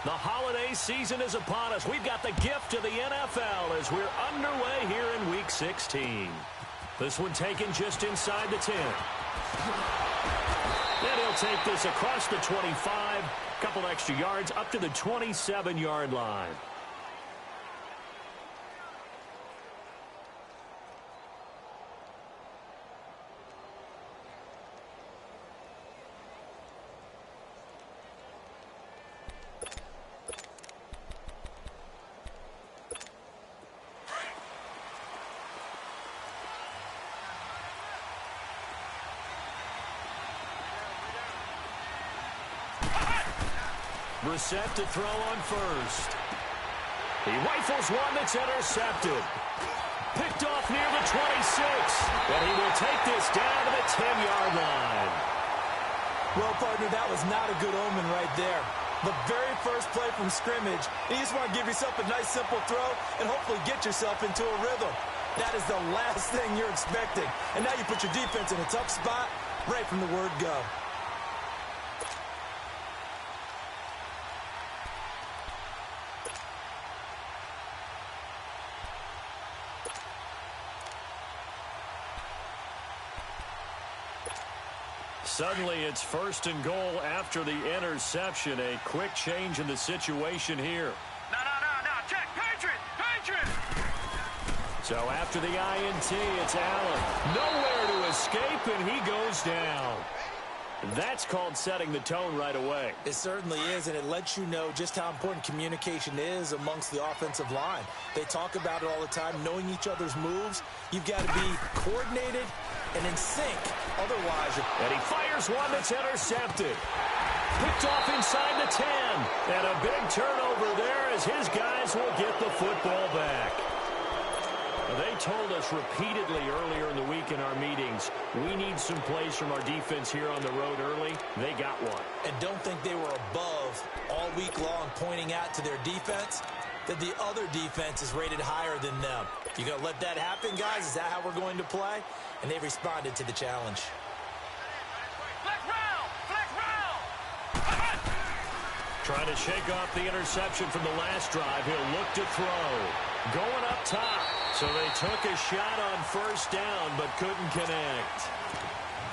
The holiday season is upon us. We've got the gift of the NFL as we're underway here in Week 16. This one taken just inside the 10. And he'll take this across the 25. Couple extra yards up to the 27-yard line. Set to throw on first. He rifles one that's intercepted. Picked off near the 26. And he will take this down to the 10-yard line. Well, partner, that was not a good omen right there. The very first play from scrimmage, you just want to give yourself a nice, simple throw and hopefully get yourself into a rhythm. That is the last thing you're expecting. And now you put your defense in a tough spot right from the word go. Suddenly, it's first and goal after the interception. A quick change in the situation here. No. Check. Patriot. So after the INT, it's Allen. Nowhere to escape, and he goes down. That's called setting the tone right away. It certainly is, and it lets you know just how important communication is amongst the offensive line. They talk about it all the time, knowing each other's moves. You've got to be coordinated and in sync. Otherwise, and he fires one that's intercepted. Picked off inside the 10. And a big turnover there as his guys will get the football back. They told us repeatedly earlier in the week in our meetings, we need some plays from our defense here on the road early. They got one. And don't think they were above all week long pointing out to their defense that the other defense is rated higher than them. You going to let that happen, guys? Is that how we're going to play? And they responded to the challenge. Trying to shake off the interception from the last drive. He'll look to throw. Going up top. So they took a shot on first down, but couldn't connect.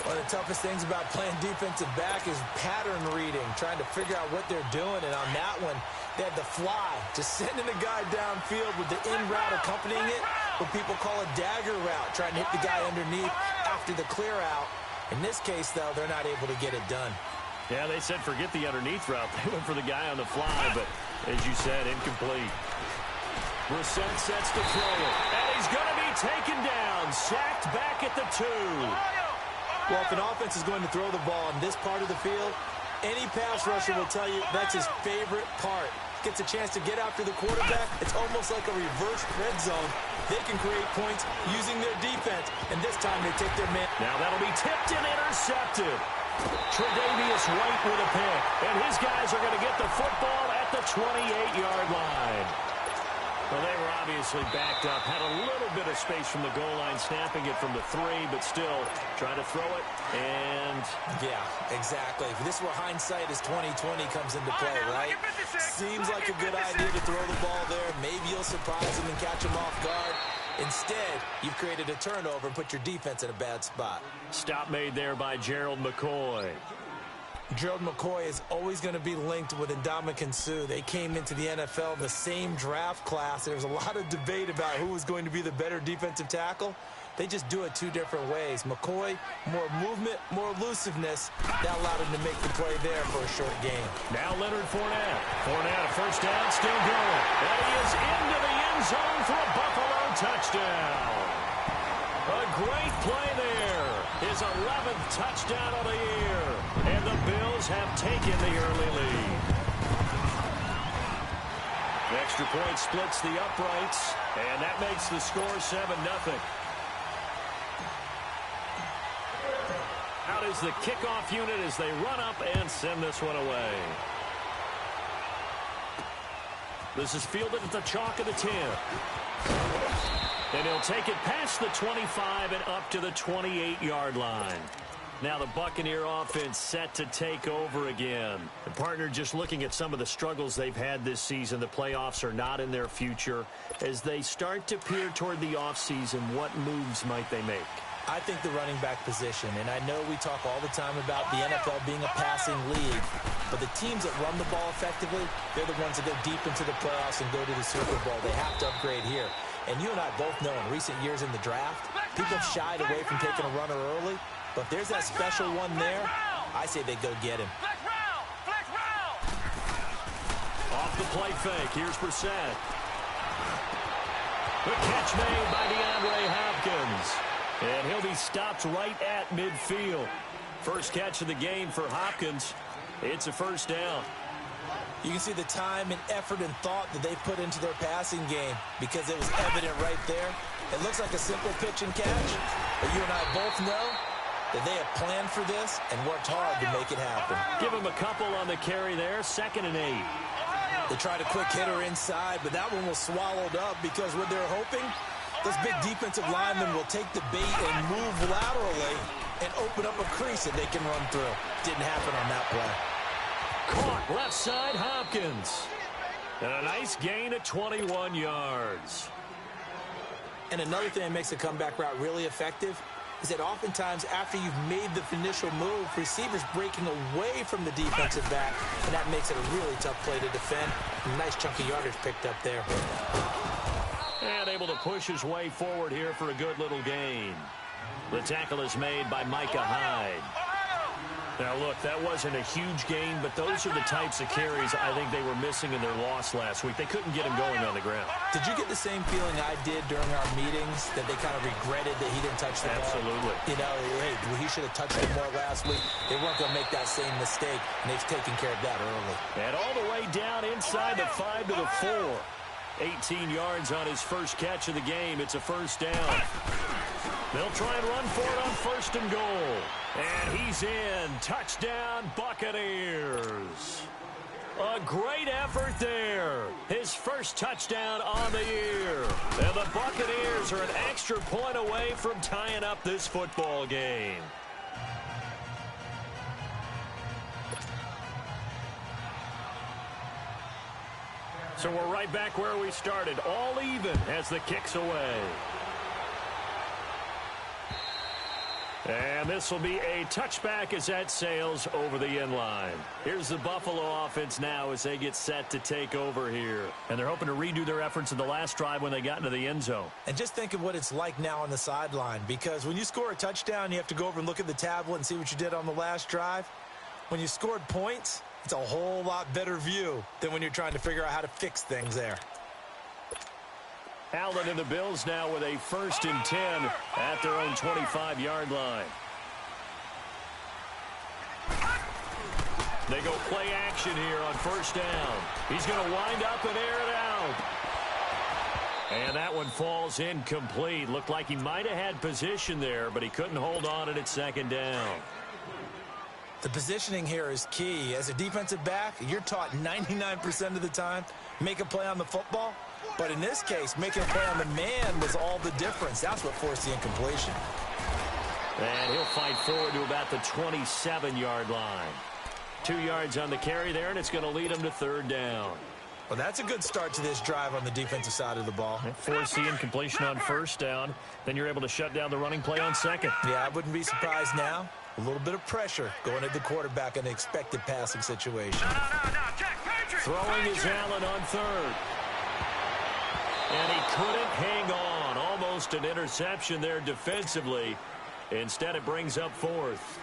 One of the toughest things about playing defensive back is pattern reading, trying to figure out what they're doing. And on that one, they had the fly, just sending a guy downfield with the in route accompanying it, what people call a dagger route, trying to hit the guy underneath after the clear out. In this case, though, they're not able to get it done. Yeah, they said forget the underneath route. They went for the guy on the fly, but as you said, incomplete. Brissett sets to throw it, and he's going to be taken down, sacked back at the 2. Well, if an offense is going to throw the ball in this part of the field, any pass rusher will tell you that's his favorite part. Gets a chance to get after the quarterback. It's almost like a reverse red zone. They can create points using their defense, and this time they take their man. Now that'll be tipped and intercepted. Tre'Davious White with a pick, and his guys are going to get the football at the 28-yard line. Well, they were obviously backed up, had a little bit of space from the goal line, snapping it from the 3, but still trying to throw it, and... Yeah, exactly. This is where hindsight is 20/20 comes into play, right? Seems like a good idea to throw the ball there. Maybe you'll surprise them and catch them off guard. Instead, you've created a turnover and put your defense in a bad spot. Stop made there by Gerald McCoy. Gerald McCoy is always going to be linked with Ndamukong Suh. They came into the NFL in the same draft class. There was a lot of debate about who was going to be the better defensive tackle. They just do it two different ways. McCoy, more movement, more elusiveness. That allowed him to make the play there for a short game. Now Leonard Fournette. Fournette, a first down, still going. And he is into the end zone for a Buffalo touchdown. A great play there. His 11th touchdown of the year. And the Bills have taken the early lead. The extra point splits the uprights, and that makes the score 7-0. Out is the kickoff unit as they run up and send this one away. This is fielded at the chalk of the 10. And he'll take it past the 25 and up to the 28-yard line. Now the Buccaneer offense set to take over again. The partner, just looking at some of the struggles they've had this season, the playoffs are not in their future. As they start to peer toward the offseason, what moves might they make? I think the running back position, and I know we talk all the time about the NFL being a passing league, but the teams that run the ball effectively, they're the ones that go deep into the playoffs and go to the Super Bowl. They have to upgrade here. And you and I both know in recent years in the draft, people have shied away from taking a runner early, but if there's that special one there, I say they go get him. Off the play fake, here's Brissett. The catch made by DeAndre Hopkins. And he'll be stopped right at midfield. First catch of the game for Hopkins. It's a first down. You can see the time and effort and thought that they put into their passing game because it was evident right there. It looks like a simple pitch and catch, but you and I both know that they have planned for this and worked hard to make it happen. Give him a couple on the carry there, 2nd and 8. They tried a quick hitter inside, but that one was swallowed up because what they're hoping, those big defensive linemen will take the bait and move laterally and open up a crease that they can run through. Didn't happen on that play. Caught left side, Hopkins. And a nice gain of 21 yards. And another thing that makes a comeback route really effective is that oftentimes after you've made the initial move, receivers breaking away from the defensive back, and that makes it a really tough play to defend. A nice chunk of yardage picked up there. And able to push his way forward here for a good little gain. The tackle is made by Micah Hyde. Now, look, that wasn't a huge gain, but those are the types of carries I think they were missing in their loss last week. They couldn't get him going on the ground. Did you get the same feeling I did during our meetings, that they kind of regretted that he didn't touch the ball? Absolutely. You know, hey, he should have touched it more last week. They weren't going to make that same mistake, and they've taken care of that early. And all the way down inside the 5 to the 4. 18 yards on his first catch of the game. It's a first down. They'll try and run for it on 1st and goal. And he's in. Touchdown, Buccaneers. A great effort there. His first touchdown on the year. And the Buccaneers are an extra point away from tying up this football game. So we're right back where we started. All even as the kick's away. And this will be a touchback as that sails over the end line. Here's the Buffalo offense now as they get set to take over here. And they're hoping to redo their efforts in the last drive when they got into the end zone. And just think of what it's like now on the sideline, because when you score a touchdown, you have to go over and look at the tablet and see what you did on the last drive. When you scored points, it's a whole lot better view than when you're trying to figure out how to fix things there. Allen and the Bills now with a 1st and 10 at their own 25-yard line. They go play action here on 1st down. He's going to wind up and air it out. And that one falls incomplete. Looked like he might have had position there, but he couldn't hold on it at 2nd down. The positioning here is key. As a defensive back, you're taught 99% of the time, make a play on the football. But in this case, making a play on the man was all the difference. That's what forced the incompletion. And he'll fight forward to about the 27-yard line. 2 yards on the carry there, and it's going to lead him to 3rd down. Well, that's a good start to this drive on the defensive side of the ball. Force the incompletion on 1st down. Then you're able to shut down the running play on 2nd. Yeah, I wouldn't be surprised now. A little bit of pressure going at the quarterback in an expected passing situation. Throwing is Allen on 3rd. And he couldn't hang on. Almost an interception there defensively. Instead, it brings up 4th.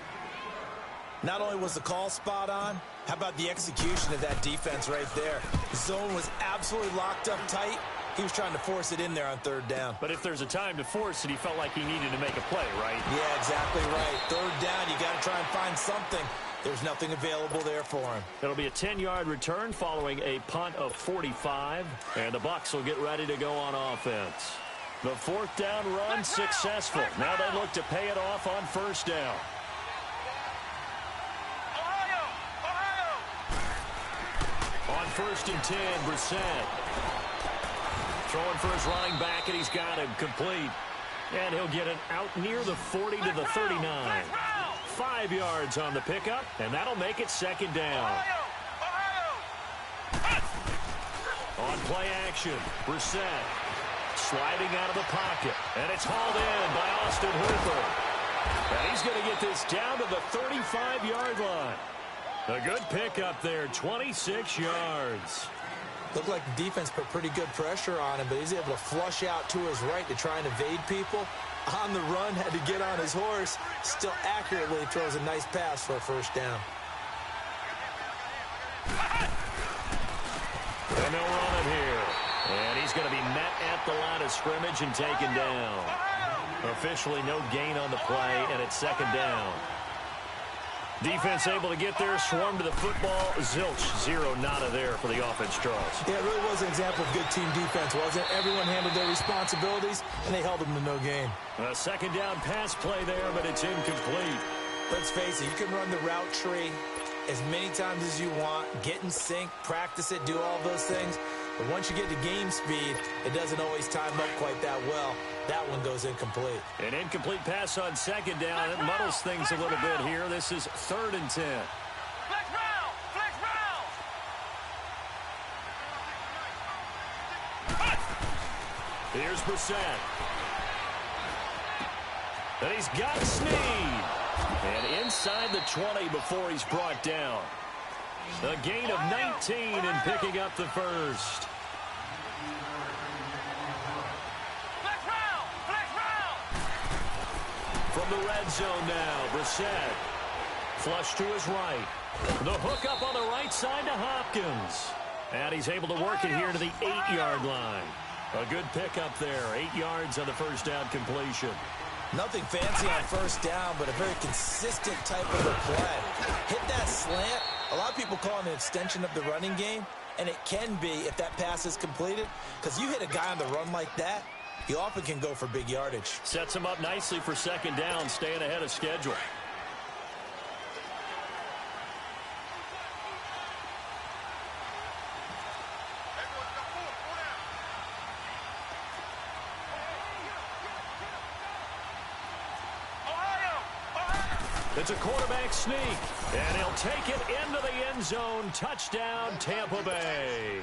Not only was the call spot on, how about the execution of that defense right there? The zone was absolutely locked up tight. He was trying to force it in there on 3rd down. But if there's a time to force it, he felt like he needed to make a play, right? Yeah, exactly right. 3rd down, you got to try and find something. There's nothing available there for him. It'll be a 10-yard return following a punt of 45. And the Bucs will get ready to go on offense. The 4th down run successful. Now they look to pay it off on 1st down. On 1st and 10, Brissett. Throwing for his running back, and he's got him complete. And he'll get it out near the 40 to the 39. 5 yards on the pickup, and that'll make it second down. On play action, Brissett sliding out of the pocket, and it's hauled in by Austin Hooper. And he's going to get this down to the 35-yard line. A good pickup there, 26 yards. Looked like the defense put pretty good pressure on him, but he's able to flush out to his right to try and evade people. On the run, had to get on his horse. Still accurately throws a nice pass for a first down. And they'll run it here. And he's going to be met at the line of scrimmage and taken down. Officially no gain on the play, and it's second down. Defense able to get there, swarm to the football. Zilch, zero, nada there for the offense, Charles. Yeah, it really was an example of good team defense, wasn't it? Everyone handled their responsibilities, and they held them to no gain. A second down pass play there, but it's incomplete. Let's face it, you can run the route tree as many times as you want, get in sync, practice it, do all those things. But once you get to game speed, it doesn't always time up quite that well. That one goes incomplete. An incomplete pass on second down. It muddles things a little bit here. This is 3rd and 10. Flex round! Flex round! Here's Brissett. And he's got Snead. And inside the 20 before he's brought down. A gain of 19 and picking up the first. Flex round! Flex round! From the red zone now, Brissett. Flush to his right. The hook up on the right side to Hopkins. And he's able to work it here to the 8-yard line. A good pickup there. 8 yards on the first down completion. Nothing fancy on first down, but a very consistent type of a play. Hit that slant. A lot of people call it an extension of the running game, and it can be if that pass is completed, because you hit a guy on the run like that, he often can go for big yardage. Sets him up nicely for second down, staying ahead of schedule. It's a quarterback sneak, and he'll take it into the end zone. Touchdown, Tampa Bay.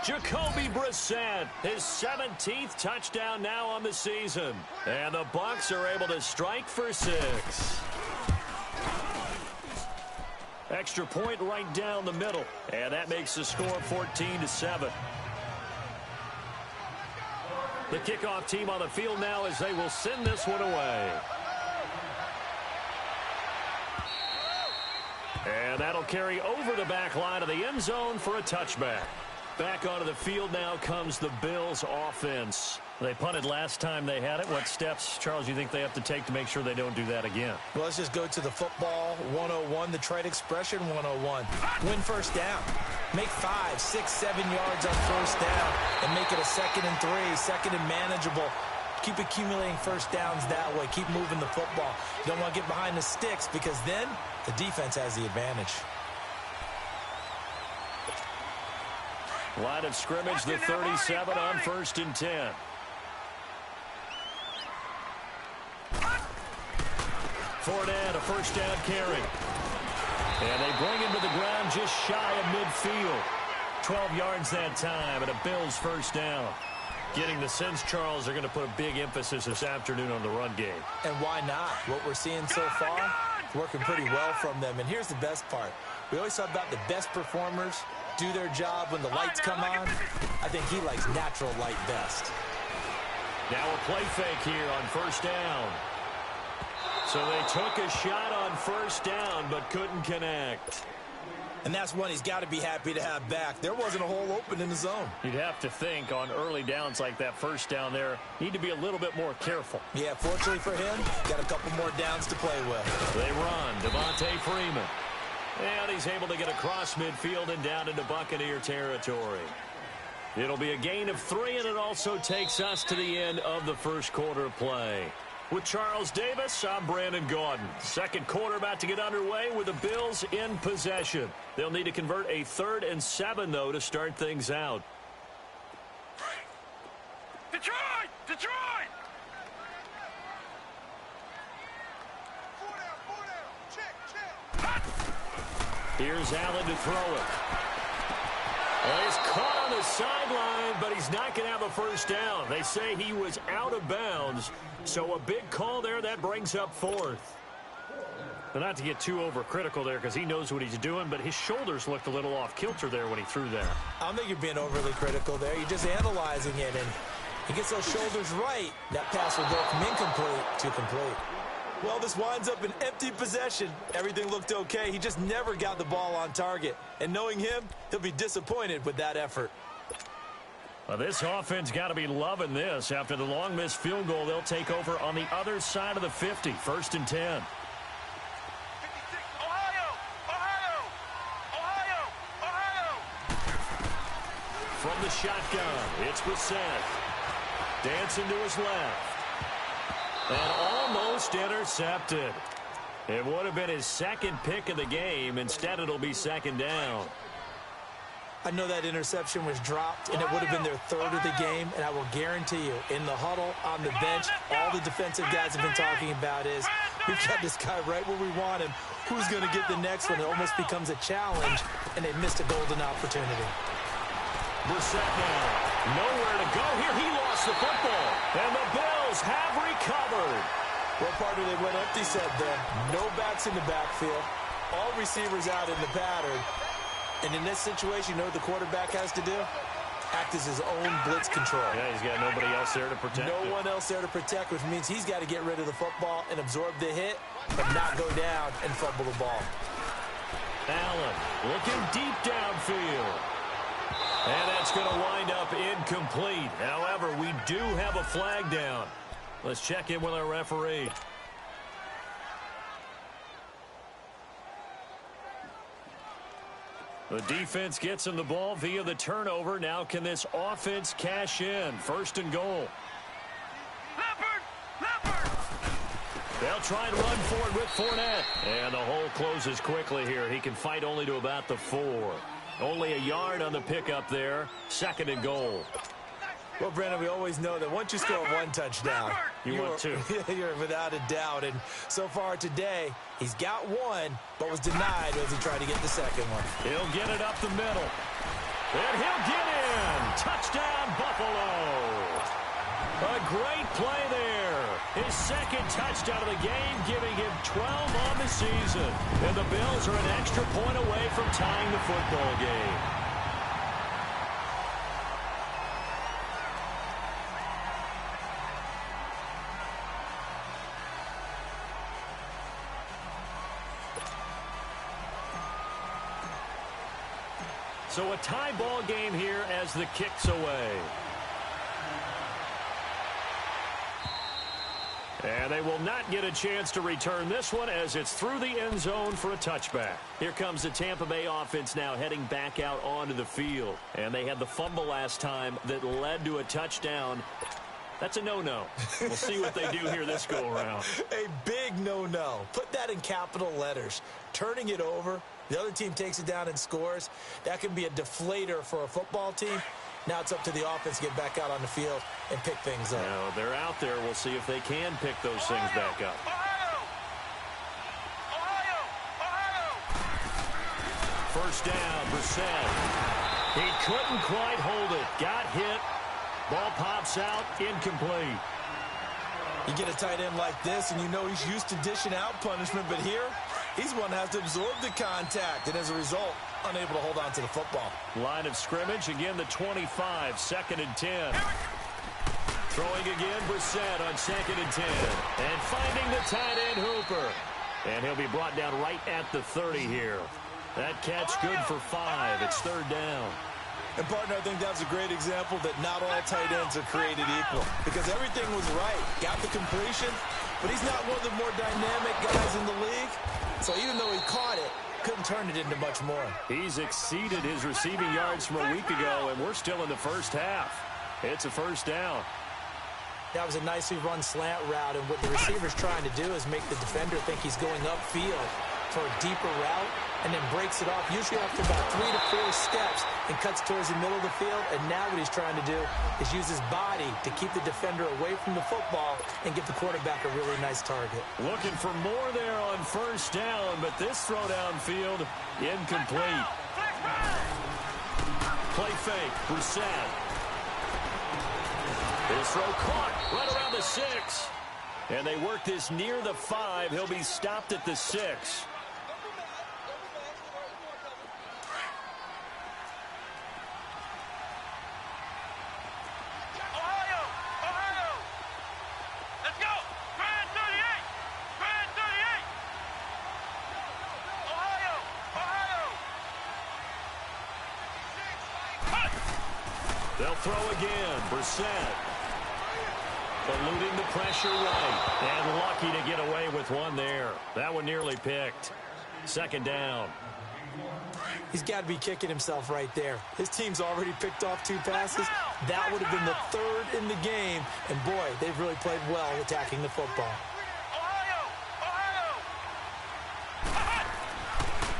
Jacoby Brissett, his 17th touchdown now on the season. And the Bucs are able to strike for 6. Extra point right down the middle, and that makes the score 14-7. The kickoff team on the field now as they will send this one away. And that'll carry over the back line of the end zone for a touchback. Back onto the field now comes the Bills offense. They punted last time they had it. What steps, Charles, you think they have to take to make sure they don't do that again? Well, let's just go to the football 101, the trite expression 101. Win first down. Make 5, 6, 7 yards on first down and make it a 2nd and 3, 2nd and manageable. Keep accumulating first downs that way. Keep moving the football. You don't want to get behind the sticks because then the defense has the advantage. Line of scrimmage, the 37 on 1st and 10. Fournette, a first down carry. And they bring him to the ground just shy of midfield. 12 yards that time and a Bills first down. Getting the sense, Charles, they're going to put a big emphasis this afternoon on the run game. And why not? What we're seeing so far, working pretty well from them. And here's the best part. We always talk about the best performers do their job when the lights come on. I think he likes natural light best. Now a play fake here on first down. So they took a shot on first down but couldn't connect. And that's one he's got to be happy to have back. There wasn't a hole open in the zone. You'd have to think on early downs like that first down there, need to be a little bit more careful. Yeah, fortunately for him, got a couple more downs to play with. They run. Devontae Freeman. And he's able to get across midfield and down into Buccaneer territory. It'll be a gain of 3, and it also takes us to the end of the first quarter of play. With Charles Davis, I'm Brandon Gaudin. Second quarter about to get underway with the Bills in possession. They'll need to convert a 3rd and 7, though, to start things out. Detroit! Detroit! Here's Allen to throw it. Well, he's caught on the sideline, but he's not going to have a first down. They say he was out of bounds, so a big call there. That brings up fourth. But not to get too overcritical there because he knows what he's doing, but his shoulders looked a little off kilter there when he threw there. I don't think you're being overly critical there. You're just analyzing it, and he gets those shoulders right. That pass will go from incomplete to complete. Well, this winds up an empty possession. Everything looked okay. He just never got the ball on target. And knowing him, he'll be disappointed with that effort. Well, this offense got to be loving this. After the long missed field goal, they'll take over on the other side of the 50. 1st and 10. From the shotgun, it's Brissett. Dancing to his left. And almost intercepted. It would have been his second pick of the game. Instead, it'll be 2nd down. I know that interception was dropped, and it would have been their 3rd of the game, and I will guarantee you, in the huddle, on the bench, all the defensive guys have been talking about is, we've got this guy right where we want him. Who's going to get the next one? It almost becomes a challenge, and they missed a golden opportunity. Brissett now. Nowhere to go here. He lost the football. And the Bills have recovered. Well, partner, they went empty set then. No backs in the backfield. All receivers out in the pattern. And in this situation, you know what the quarterback has to do? Act as his own blitz control. Yeah, he's got nobody else there to protect him. No one else there to protect, which means he's got to get rid of the football and absorb the hit and not go down and fumble the ball. Allen looking deep downfield. And that's going to wind up incomplete. However, we do have a flag down. Let's check in with our referee. The defense gets him the ball via the turnover. Now can this offense cash in? 1st and goal. They'll try and run for it with Fournette. And the hole closes quickly here. He can fight only to about the 4. Only a yard on the pickup there. 2nd and goal. Well, Brandon, we always know that once you score one touchdown, you want two. You're without a doubt. And so far today, he's got one, but was denied as he tried to get the second one. He'll get it up the middle. And he'll get in. Touchdown, Buffalo. A great play there. His 2nd touchdown of the game, giving him 12 on the season. And the Bills are an extra point away from tying the football game. So a tie ball game here as the kick's away. And they will not get a chance to return this one as it's through the end zone for a touchback. Here comes the Tampa Bay offense now heading back out onto the field. And they had the fumble last time that led to a touchdown. That's a no-no. We'll see what they do here this go-around. A big no-no. Put that in capital letters. Turning it over, the other team takes it down and scores. That can be a deflator for a football team. Now it's up to the offense to get back out on the field and pick things up. Now they're out there. We'll see if they can pick those things back up. First down, Brissett. He couldn't quite hold it. Got hit. Ball pops out, incomplete. You get a tight end like this, and you know he's used to dishing out punishment, but here, he's one that has to absorb the contact, and as a result, unable to hold on to the football. Line of scrimmage, again the 25, 2nd and 10. Throwing again, Brissett on 2nd and 10. And finding the tight end, Hooper. And he'll be brought down right at the 30 here. That catch good for 5. It's 3rd down. And, partner, I think that's a great example that not all tight ends are created equal. Because everything was right. Got the completion, but he's not one of the more dynamic guys in the league. So even though he caught it, couldn't turn it into much more. He's exceeded his receiving yards from a week ago, and we're still in the first half. It's a 1st down. That was a nicely run slant route, and what the receiver's trying to do is make the defender think he's going upfield. for a deeper route and then breaks it off, usually after about 3 to 4 steps, and cuts towards the middle of the field. And now what he's trying to do is use his body to keep the defender away from the football and give the quarterback a really nice target. Looking for more there on first down, but this throw downfield, incomplete. Play fake, Brissett. His throw caught right around the 6. And they work this near the 5. He'll be stopped at the 6. They'll throw again. Brissett eluding the pressure right. And lucky to get away with one there. That one nearly picked. Second down. He's got to be kicking himself right there. His team's already picked off 2 passes. That would have been the 3rd in the game. And, boy, they've really played well attacking the football.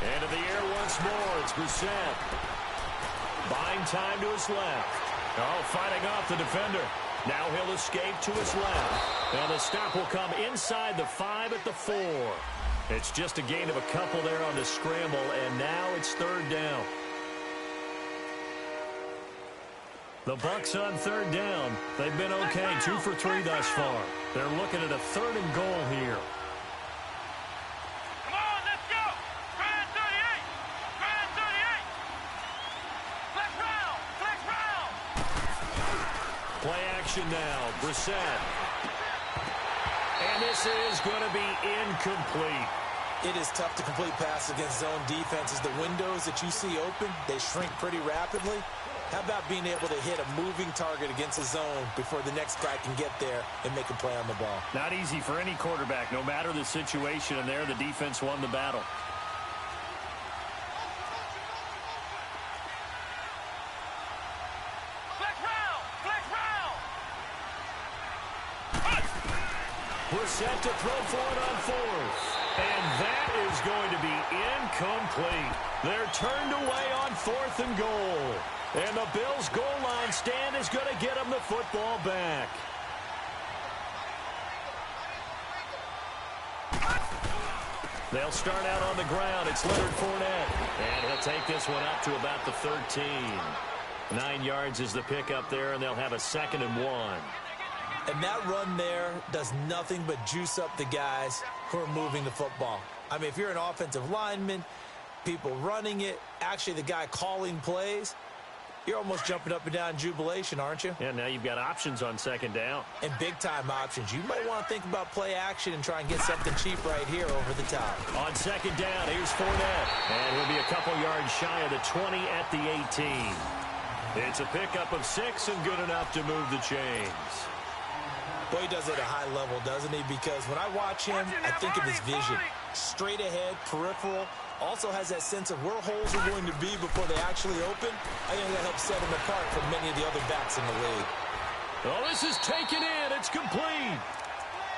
Into the air once more. It's Brissett. Buying time to his left. Oh, fighting off the defender. Now he'll escape to his left. And the stop will come inside the 5 at the 4. It's just a gain of a couple there on the scramble, and now it's 3rd down. The Bucs on 3rd down. They've been okay, 2 for 3 thus far. They're looking at a 3rd and goal here. Play action now, Brissett. And this is going to be incomplete. It is tough to complete passes against zone defenses. The windows that you see open, they shrink pretty rapidly. How about being able to hit a moving target against a zone before the next guy can get there and make a play on the ball? Not easy for any quarterback, no matter the situation, and there the defense won the battle. Brissett to throw for it on 4th. And that is going to be incomplete. They're turned away on 4th and goal. And the Bills' goal line stand is going to get them the football back. They'll start out on the ground. It's Leonard Fournette. And he'll take this one up to about the 13. 9 yards is the pickup there, and they'll have a 2nd and 1. And that run there does nothing but juice up the guys who are moving the football. I mean, if you're an offensive lineman, people running it, actually the guy calling plays, you're almost jumping up and down in jubilation, aren't you? Yeah, now you've got options on 2nd down. And big-time options. You might want to think about play action and try and get something cheap right here over the top. On 2nd down, here's Fournette. And he'll be a couple yards shy of the 20 at the 18. It's a pickup of 6 and good enough to move the chains. Boy, he does it at a high level, doesn't he? Because when I watch him, I think of his vision. Straight ahead, peripheral. Also has that sense of where holes are going to be before they actually open. I think that helps set him apart from many of the other backs in the league. Oh, this is taken in. It's complete.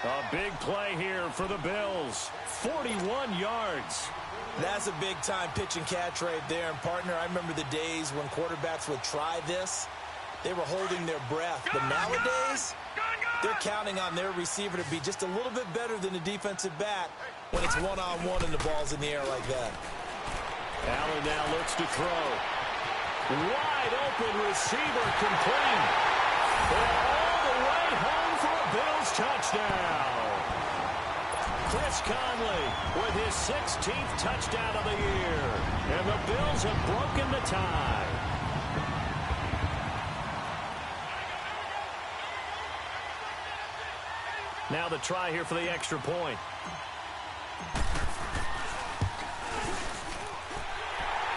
A big play here for the Bills. 41 yards. That's a big-time pitch and catch right there. And, partner, I remember the days when quarterbacks would try this. They were holding their breath. But nowadays, they're counting on their receiver to be just a little bit better than the defensive back when it's one-on-one and the ball's in the air like that. Allen now looks to throw. Wide open receiver complete. And all the way home for a Bills touchdown. Chris Conley with his 16th touchdown of the year. And the Bills have broken the tie. Now the try here for the extra point.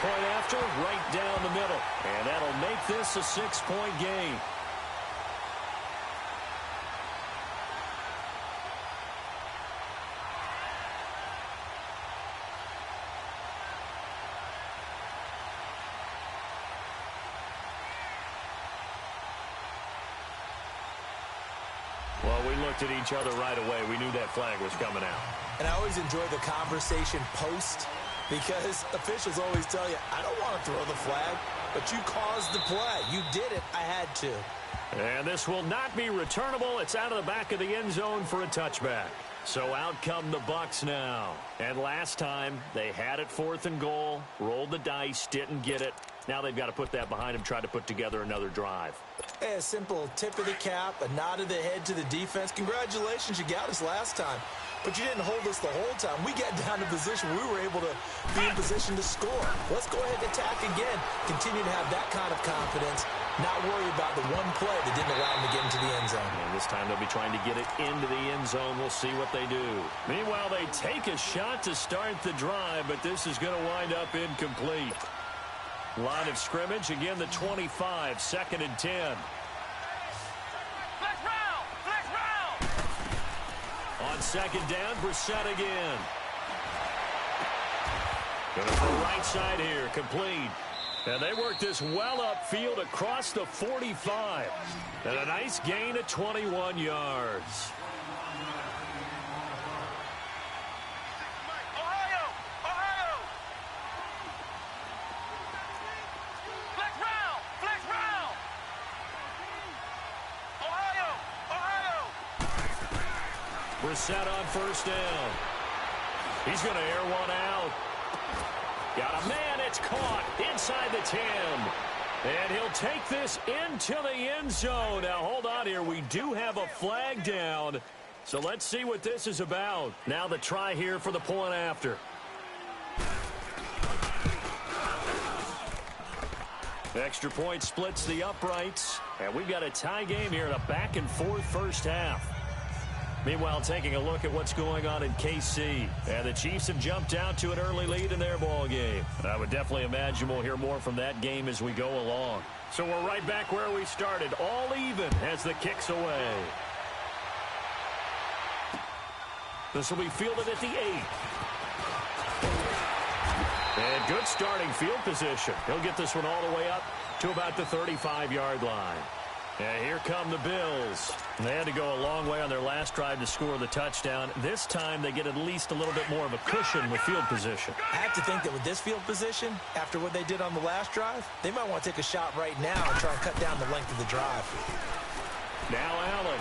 Point after, right down the middle. And that'll make this a 6-point game. looked at each other right away. We knew that flag was coming out. And I always enjoy the conversation post because officials always tell you, I don't want to throw the flag, but you caused the play. You did it. I had to. And this will not be returnable. It's out of the back of the end zone for a touchback. So out come the Bucs now. And last time, they had it 4th and goal, rolled the dice, didn't get it. Now they've got to put that behind them, try to put together another drive. Hey, a simple tip of the cap, a nod of the head to the defense. Congratulations, you got us last time. But you didn't hold us the whole time. We got down to position. We were able to be in position to score. Let's go ahead and attack again. Continue to have that kind of confidence. Not worry about the one play that didn't allow them to get into the end zone. And this time they'll be trying to get it into the end zone. We'll see what they do. Meanwhile, they take a shot to start the drive, but this is going to wind up incomplete. Line of scrimmage, again the 25, 2nd and 10. Flex round! Flex round! On 2nd down, Brissett again. Going to the right side here, complete. And they work this well upfield across the 45. And a nice gain of 21 yards. Ohio! Ohio! Flex round! Flex round! Ohio! Ohio! Brissett on 1st down. He's going to air one out. Got a man, it's caught inside the 10. And he'll take this into the end zone. Now, hold on here. We do have a flag down. So let's see what this is about. Now the try here for the point after. Extra point splits the uprights. And we've got a tie game here in a back-and-forth first half. Meanwhile, taking a look at what's going on in KC. And the Chiefs have jumped out to an early lead in their ball game. I would definitely imagine we'll hear more from that game as we go along. So we're right back where we started, all even as the kick's away. This will be fielded at the 8. And good starting field position. He'll get this one all the way up to about the 35-yard line. And here come the Bills. They had to go a long way on their last drive to score the touchdown. This time they get at least a little bit more of a cushion with field position. I have to think that with this field position, after what they did on the last drive, they might want to take a shot right now and try and cut down the length of the drive. Now Allen.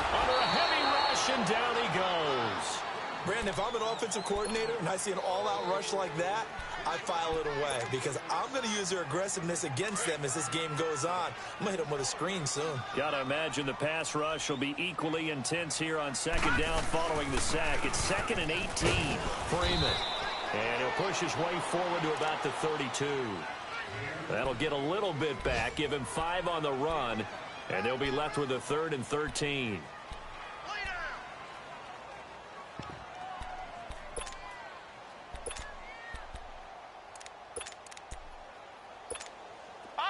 Under a heavy rush, and down he goes. Brandon, if I'm an offensive coordinator and I see an all-out rush like that, I file it away because I'm going to use their aggressiveness against them as this game goes on. I'm going to hit them with a screen soon. Got to imagine the pass rush will be equally intense here on 2nd down following the sack. It's 2nd and 18. Freeman. And he'll push his way forward to about the 32. That'll get a little bit back, give him 5 on the run, and they'll be left with a 3rd and 13.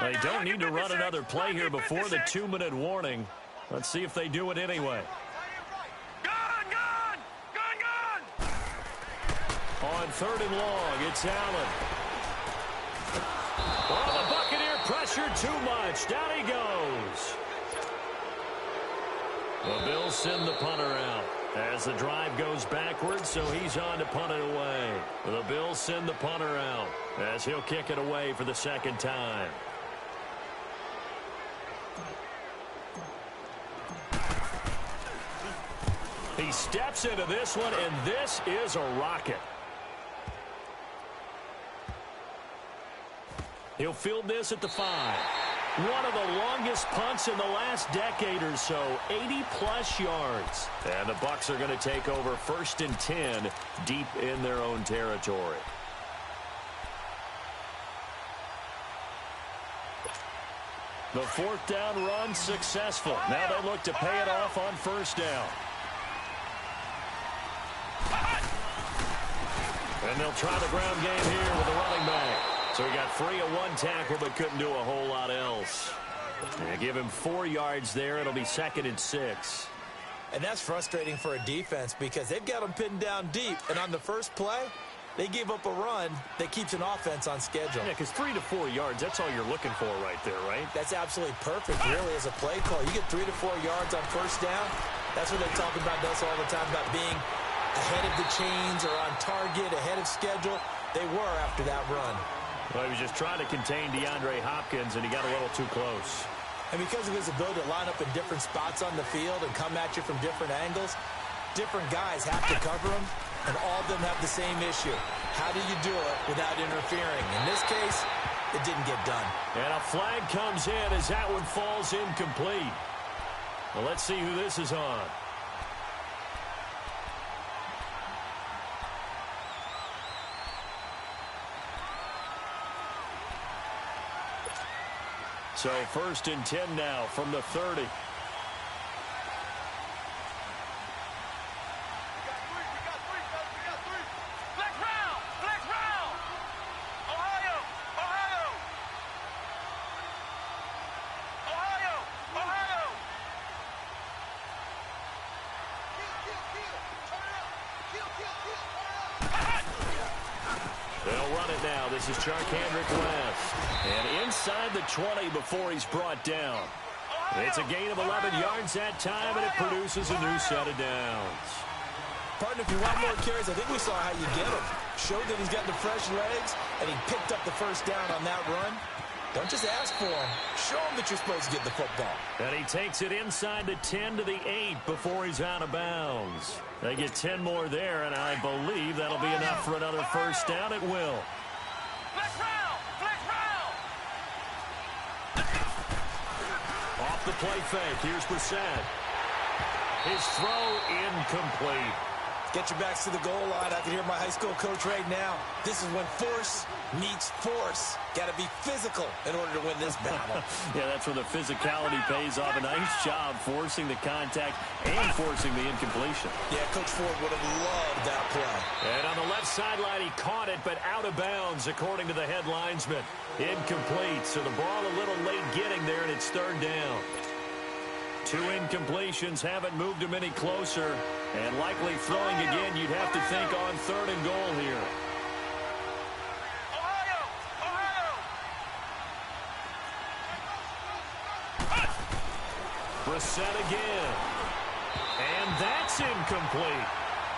They don't need to run another play here before the 2-minute warning. Let's see if they do it anyway. Gun! Gun! Gun! Gun! On 3rd and long, it's Allen. Oh, the Buccaneer pressure too much. Down he goes. The Bills send the punter out as the drive goes backwards, so he's on to punt it away. The Bills send the punter out as he'll kick it away for the 2nd time. He steps into this one, and this is a rocket. He'll field this at the 5. One of the longest punts in the last decade or so, 80-plus yards. And the Bucs are going to take over 1st and 10 deep in their own territory. The 4th down run successful. Now they look to pay it off on 1st down. And they'll try the ground game here with the running back. So he got free of 1 tackle but couldn't do a whole lot else. And give him 4 yards there. It'll be 2nd and 6. And that's frustrating for a defense because they've got them pinned down deep. And on the first play, they gave up a run that keeps an offense on schedule. Yeah, because 3 to 4 yards, that's all you're looking for right there, right? That's absolutely perfect, really, as a play call. You get 3 to 4 yards on 1st down, That's what they talk about us all the time, about being ahead of the chains or on target, ahead of schedule. They were after that run. Well, he was just trying to contain DeAndre Hopkins, and he got a little too close. And because of his ability to line up in different spots on the field and come at you from different angles, different guys have to cover him, and all of them have the same issue. How do you do it without interfering? In this case, it didn't get done. And a flag comes in as that one falls incomplete. Well, let's see who this is on. So 1st and 10 now from the 30. They'll run it now. This is Charkandrick West. And inside the 20 before he's brought down. It's a gain of 11 yards that time, and it produces a new set of downs. Partner, if you want more carries, I think we saw how you get him. Showed that he's got the fresh legs, and he picked up the first down on that run. Don't just ask for him. Show him that you're supposed to get the football. And he takes it inside the 10 to the 8 before he's out of bounds. They get 10 more there, and I believe that'll be enough for another first down. It will. Flex round! Flex round! Off the play fake. Here's Brissett. His throw incomplete. Get your backs to the goal line. I can hear my high school coach right now. This is when force meets force. Got to be physical in order to win this battle. Yeah, that's where the physicality pays off. A nice job forcing the contact and forcing the incompletion. Yeah, Coach Ford would have loved that play. And on the left sideline, he caught it, but out of bounds, according to the head linesman. Incomplete, so the ball a little late getting there, and it's 3rd down. 2 incompletions haven't moved him any closer, and likely throwing again, you'd have to think on 3rd and goal here. Brissett again. And that's incomplete.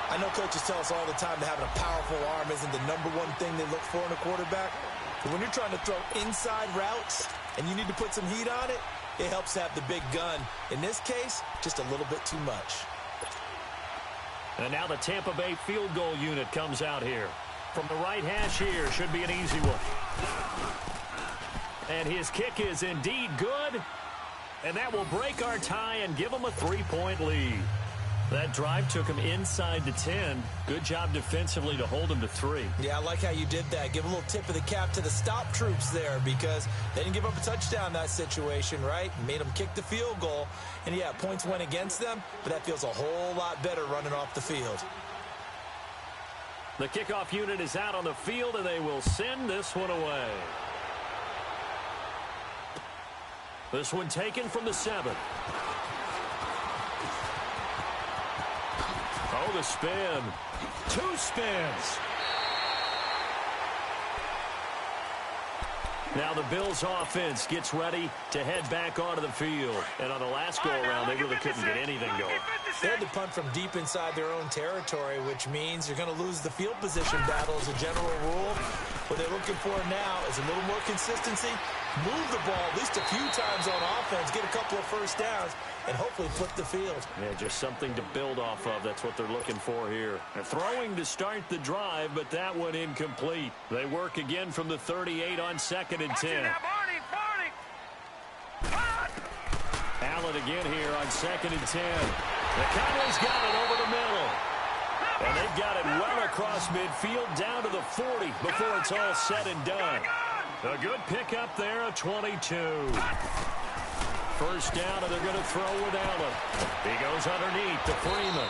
I know coaches tell us all the time that having a powerful arm isn't the #1 thing they look for in a quarterback. But when you're trying to throw inside routes and you need to put some heat on it, it helps to have the big gun. In this case, just a little bit too much. And now the Tampa Bay field goal unit comes out here. From the right hash here, should be an easy one. And his kick is indeed good. And that will break our tie and give him a 3-point lead. That drive took him inside the 10. Good job defensively to hold him to 3. Yeah, I like how you did that. Give a little tip of the cap to the stop troops there, because they didn't give up a touchdown in that situation, right? Made them kick the field goal. And, yeah, points went against them, but that feels a whole lot better running off the field. The kickoff unit is out on the field, and they will send this one away. This one taken from the 7. Oh, the spin. 2 spins. Now the Bills offense gets ready to head back onto the field. And on the last go-around, they really couldn't get anything going. They had to punt from deep inside their own territory, which means you're going to lose the field position battle as a general rule. What they're looking for now is a little more consistency, move the ball at least a few times on offense, get a couple of first downs, and hopefully flip the field. Yeah, just something to build off of. That's what they're looking for here. They're throwing to start the drive, but that one incomplete. They work again from the 38 on 2nd and 10. Allen again here on 2nd and 10. The Cowboys got it over the middle. And they've got it well across midfield down to the 40 before it's all said and done. A good pickup there, a 22. First down, and they're going to throw with Allen. He goes underneath to Freeman.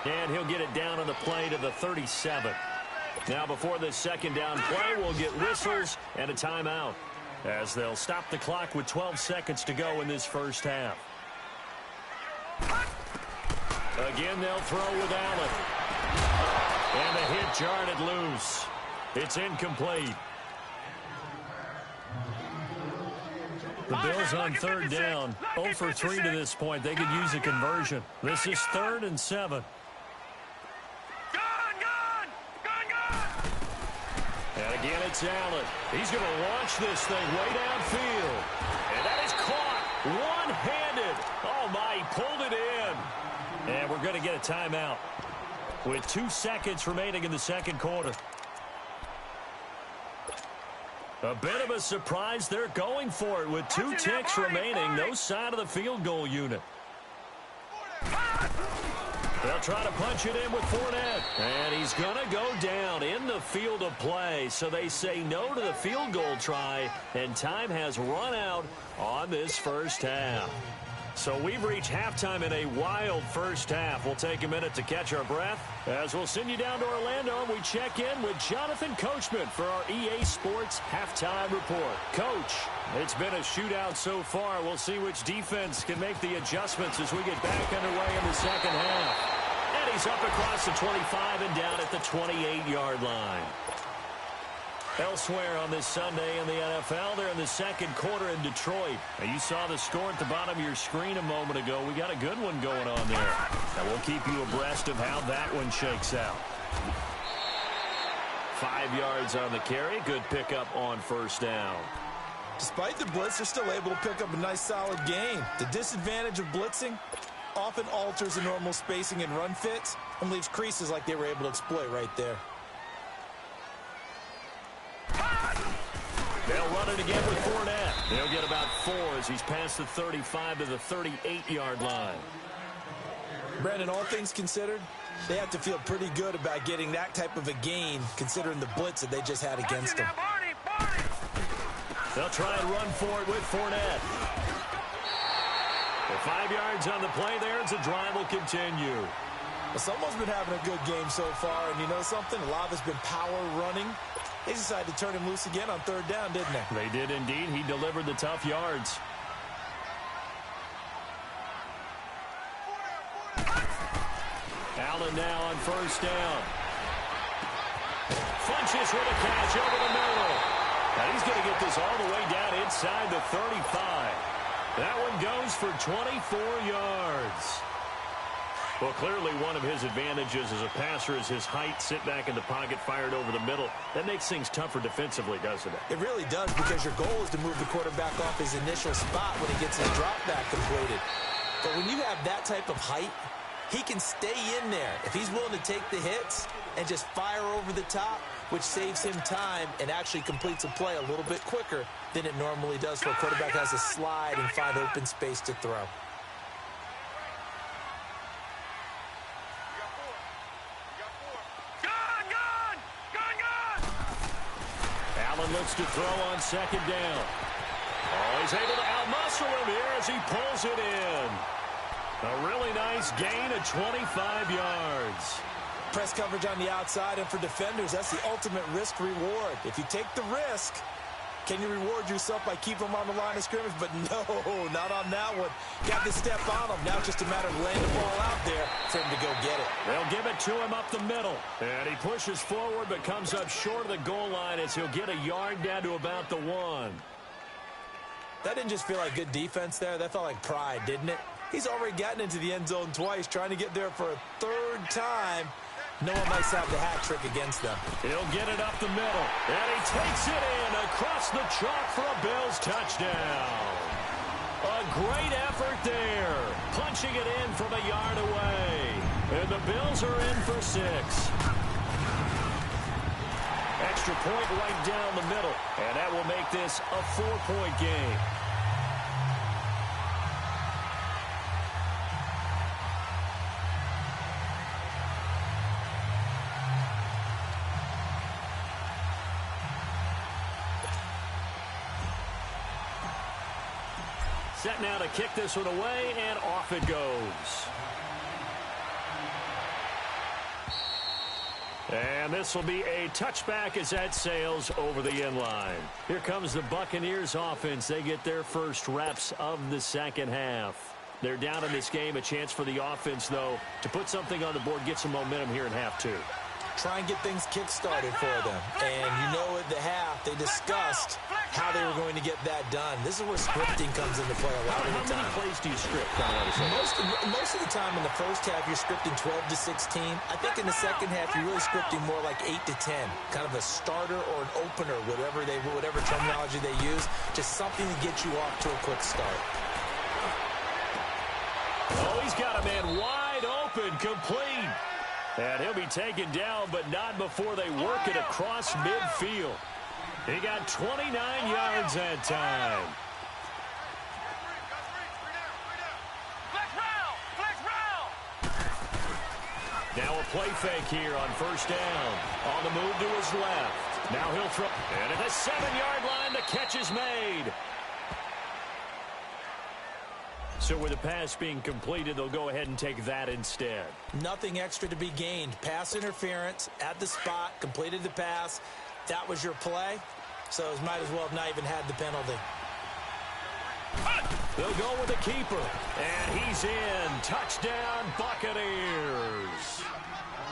And he'll get it down on the play to the 37. Now before this 2nd down play, we'll get whistles and a timeout, as they'll stop the clock with 12 seconds to go in this first half. Again, they'll throw with Allen. And the hit jarred it loose. It's incomplete. The Bills on third down, 0 for 3 to this point. They could use a conversion. This is 3rd and 7. And again, it's Allen. He's going to launch this thing way downfield. And that is caught one-handed. Oh, my, he pulled it in. And we're going to get a timeout with 2 seconds remaining in the second quarter. A bit of a surprise. They're going for it with 2 ticks remaining. No sign of the field goal unit. They'll try to punch it in with Fournette. And he's going to go down in the field of play. So they say no to the field goal try. And time has run out on this first half. So we've reached halftime in a wild first half. We'll take a minute to catch our breath as we'll send you down to Orlando and we check in with Jonathan Coachman for our EA Sports Halftime Report. Coach, it's been a shootout so far. We'll see which defense can make the adjustments as we get back underway in the second half. And he's up across the 25 and down at the 28-yard line. Elsewhere on this Sunday in the NFL, they're in the second quarter in Detroit. Now, you saw the score at the bottom of your screen a moment ago. We got a good one going on there. And we'll keep you abreast of how that one shakes out. 5 yards on the carry. Good pickup on first down. Despite the blitz, they're still able to pick up a nice, solid gain. The disadvantage of blitzing often alters the normal spacing and run fits and leaves creases like they were able to exploit right there. They'll run it again with Fournette. They'll get about 4 as he's past the 35 to the 38-yard line. Brandon, all things considered, they have to feel pretty good about getting that type of a gain considering the blitz that they just had against them. They'll try and run for it with Fournette. The 5 yards on the play there as the drive will continue. Well, someone's been having a good game so far, and you know something? A lot of it's been power running. They decided to turn him loose again on third down, didn't they? They did indeed. He delivered the tough yards. Allen now on first down. Funches with a catch over the middle. Now he's going to get this all the way down inside the 35. That one goes for 24 yards. Well, clearly one of his advantages as a passer is his height. Sit back in the pocket, fired over the middle. That makes things tougher defensively, doesn't it? It really does, because your goal is to move the quarterback off his initial spot when he gets his drop back completed. But when you have that type of height, he can stay in there if he's willing to take the hits and just fire over the top, which saves him time and actually completes a play a little bit quicker than it normally does for a quarterback who has to slide and find open space to throw. Looks to throw on second down. Oh, he's able to outmuscle him here as he pulls it in. A really nice gain of 25 yards. Press coverage on the outside, and for defenders, that's the ultimate risk-reward. If you take the risk, can you reward yourself by keeping them on the line of scrimmage? But no, not on that one. Got to step on them. Now it's just a matter of laying the ball out there for him to go get it. They'll give it to him up the middle. And he pushes forward but comes up short of the goal line as he'll get a yard down to about the 1. That didn't just feel like good defense there. That felt like pride, didn't it? He's already gotten into the end zone twice, trying to get there for a third time. No one likes to have the hat trick against them. He'll get it up the middle. And he takes it in across the chalk for a Bills touchdown. A great effort there. Punching it in from a yard away. And the Bills are in for 6. Extra point right down the middle. And that will make this a 4-point game. Set now to kick this one away, and off it goes. And this will be a touchback as that sails over the end line. Here comes the Buccaneers offense. They get their first reps of the second half. They're down in this game. A chance for the offense, though, to put something on the board, get some momentum here in half 2. try and get things kick-started for them. And you know at the half, they discussed how they were going to get that done. This is where scripting comes into play a lot of the time. How many plays do you script? Most of the time in the first half, you're scripting 12 to 16. I think in the second half, you're really scripting more like 8 to 10. Kind of a starter or an opener, whatever terminology they use. Just something to get you off to a quick start. Oh, he's got a man wide open, complete. And he'll be taken down, but not before they work it across midfield. He got 29 yards that time. Now a play fake here on first down. On the move to his left. Now he'll throw. And at the 7-yard line, the catch is made. So with the pass being completed, they'll go ahead and take that instead. Nothing extra to be gained. Pass interference at the spot, completed the pass. That was your play, so it might as well have not even had the penalty. They'll go with the keeper, and he's in. Touchdown, Buccaneers.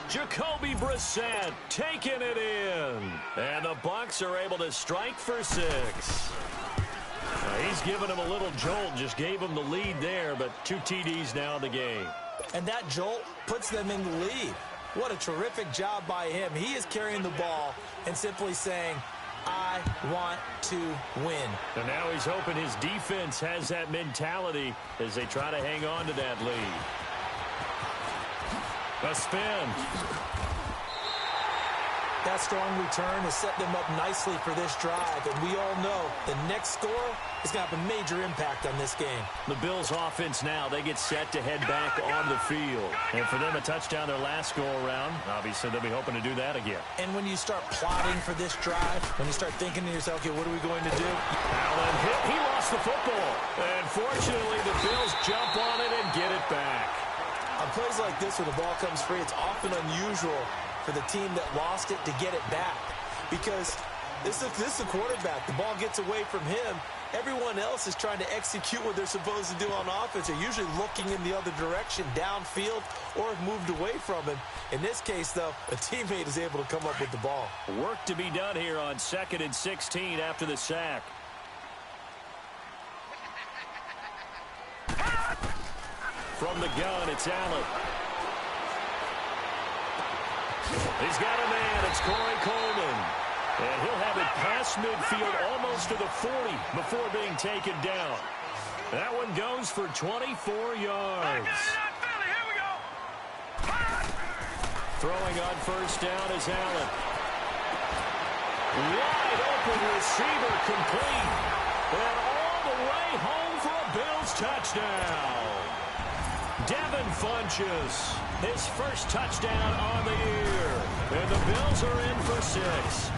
Jacoby Brissett taking it in. And the Bucs are able to strike for 6. He's given him a little jolt, just gave him the lead there, but 2 TDs now in the game. And that jolt puts them in the lead. What a terrific job by him. He is carrying the ball and simply saying, I want to win. And now he's hoping his defense has that mentality as they try to hang on to that lead. A spin. That strong return has set them up nicely for this drive, and we all know the next score is going to have a major impact on this game. The Bills' offense now, they get set to head back on the field. And for them, a touchdown their last go-around. Obviously, they'll be hoping to do that again. And when you start plotting for this drive, when you start thinking to yourself, okay, what are we going to do? Allen hit. He lost the football. And fortunately, the Bills jump on it and get it back. On plays like this, where the ball comes free, it's often unusual for the team that lost it to get it back, because this is the quarterback. The ball gets away from him. Everyone else is trying to execute what they're supposed to do on offense. They're usually looking in the other direction, downfield, or have moved away from him. In this case, though, a teammate is able to come up with the ball. Work to be done here on 2nd and 16 after the sack. From the gun, it's Allen. He's got a man. It's Corey Coleman. And he'll have it past midfield almost to the 40 before being taken down. That one goes for 24 yards. Throwing on first down is Allen. Wide open receiver, complete. And all the way home for a Bills touchdown. Devin Funchess, his first touchdown on the year. And the Bills are in for 6.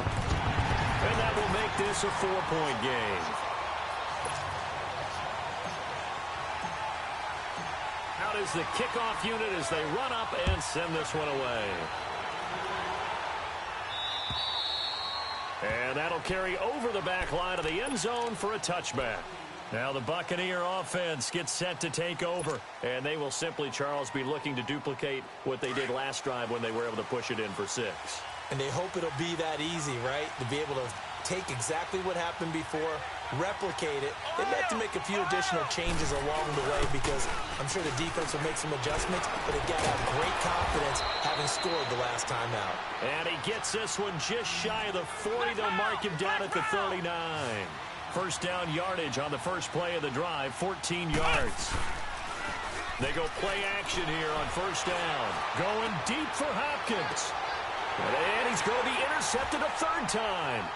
And that will make this a 4-point game. Out is the kickoff unit as they run up and send this one away. And that'll carry over the back line of the end zone for a touchback. Now the Buccaneer offense gets set to take over, and they will simply, Charles, be looking to duplicate what they did last drive when they were able to push it in for 6. And they hope it'll be that easy, right? To be able to take exactly what happened before, replicate it. They have to make a few additional changes along the way, because I'm sure the defense will make some adjustments, but they've got to have great confidence having scored the last time out. And he gets this one just shy of the 40. They'll mark him down at the 39. First down yardage on the first play of the drive, 14 yards. They go play action here on first down. Going deep for Hopkins. And he's going to be intercepted a 3rd time.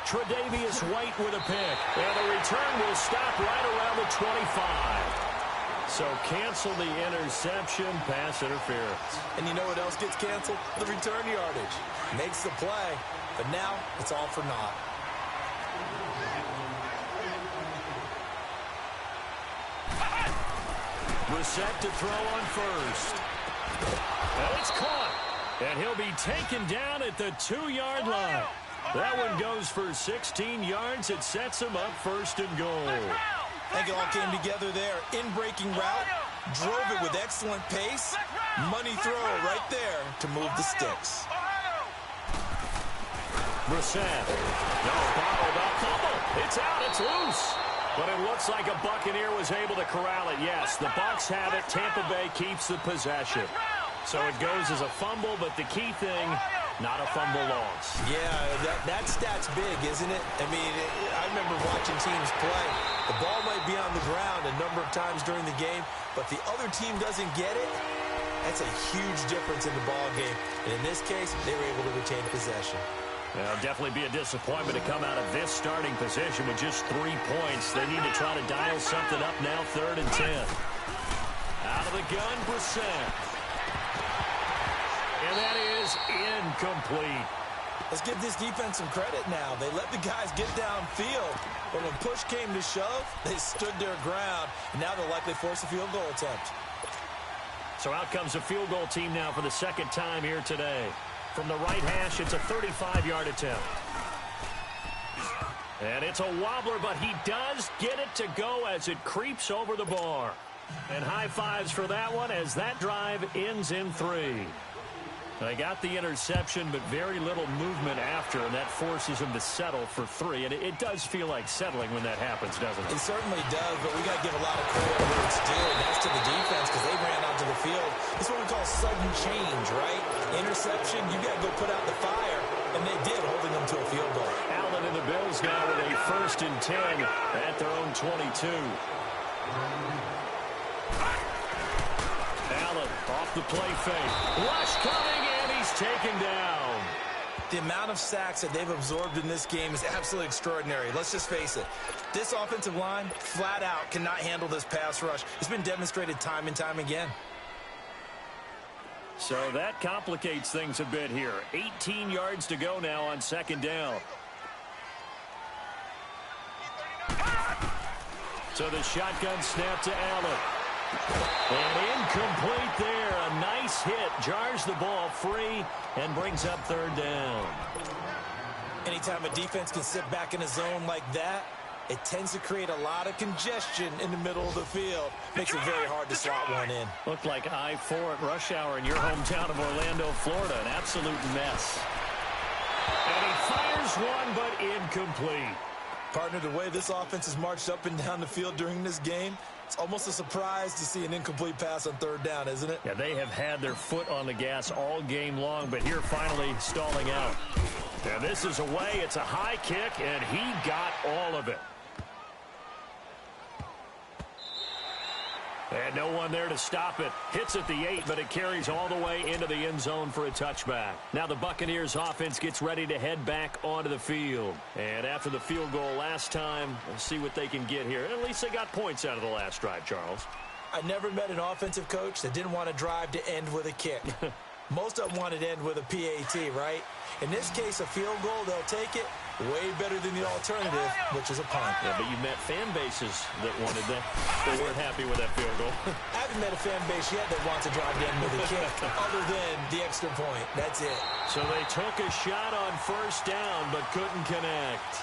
Tre'Davious White with a pick. And the return will stop right around the 25. So cancel the interception, pass interference. And you know what else gets canceled? The return yardage. Makes the play, but now it's all for naught. Brissett to throw on first. And it's caught. And he'll be taken down at the 2-yard line. That one goes for 16 yards. It sets him up 1st and goal. I think it all came together there. In-breaking route, drove it with excellent pace. Money throw right there to move the sticks. Brissett. No, bottled up. Fumble. It's out. It's loose. But it looks like a Buccaneer was able to corral it. Yes, the Bucs have it. Tampa Bay keeps the possession. So it goes as a fumble, but the key thing, not a fumble loss. Yeah, that stat's big, isn't it? I mean, I remember watching teams play. The ball might be on the ground a number of times during the game, but the other team doesn't get it. That's a huge difference in the ball game. And in this case, they were able to retain possession. Well, definitely be a disappointment to come out of this starting position with just 3 points. They need to try to dial something up now, 3rd and 10. Out of the gun, Brissett. And that is incomplete. Let's give this defense some credit now. They let the guys get downfield, but when push came to shove, they stood their ground, and now they'll likely force a field goal attempt. So out comes a field goal team now for the second time here today. From the right hash, it's a 35-yard attempt. And it's a wobbler, but he does get it to go as it creeps over the bar. And high fives for that one as that drive ends in 3. They got the interception, but very little movement after, and that forces him to settle for 3. And it does feel like settling when that happens, doesn't it? It certainly does, but we got to give a lot of credit where it's due, and that's to the defense because they ran onto the field. It's what we call sudden change, right? Interception, you got to go put out the fire, and they did, holding them to a field goal. Allen and the Bills now with a 1st and 10 at their own 22. Allen off the play fake. Rush coming, and he's taken down. The amount of sacks that they've absorbed in this game is absolutely extraordinary. Let's just face it. This offensive line, flat out, cannot handle this pass rush. It's been demonstrated time and time again. So that complicates things a bit here. 18 yards to go now on 2nd down. So the shotgun snap to Allen. And incomplete there. A nice hit. Jars the ball free and brings up 3rd down. Anytime a defense can sit back in a zone like that, it tends to create a lot of congestion in the middle of the field. Makes it very hard to slot one in. Looked like I-4 at rush hour in your hometown of Orlando, Florida. An absolute mess. And he fires one, but incomplete. Partner, the way this offense has marched up and down the field during this game, it's almost a surprise to see an incomplete pass on 3rd down, isn't it? Yeah, they have had their foot on the gas all game long, but here finally stalling out. And this is away. It's a high kick, and he got all of it. And no one there to stop it. Hits at the 8, but it carries all the way into the end zone for a touchback. Now the Buccaneers offense gets ready to head back onto the field. And after the field goal last time, we'll see what they can get here. At least they got points out of the last drive, Charles. I never met an offensive coach that didn't want to drive to end with a kick. Most of them wanted to end with a PAT, right? In this case, a field goal, they'll take it. Way better than the alternative, which is a punt. Yeah, but you met fan bases that wanted that. They weren't happy with that field goal. I haven't met a fan base yet that wants to drive in with a kick other than the extra point. That's it. So they took a shot on 1st down, but couldn't connect.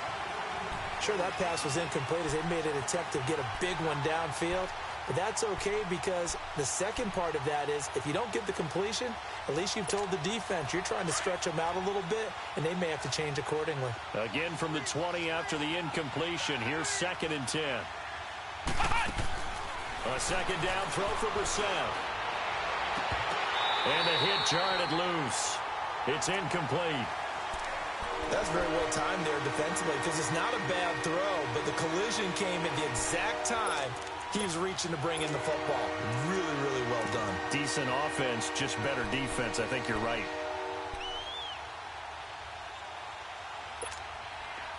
Sure, that pass was incomplete as they made an attempt to get a big one downfield. But that's okay because the second part of that is if you don't get the completion, at least you've told the defense you're trying to stretch them out a little bit, and they may have to change accordingly. Again from the 20 after the incompletion. Here's 2nd and 10. A 2nd down throw for Brissett. And the hit jarred it loose. It's incomplete. That's very well timed there defensively because it's not a bad throw, but the collision came at the exact time he was reaching to bring in the football. Really, really well done. Decent offense, just better defense. I think you're right.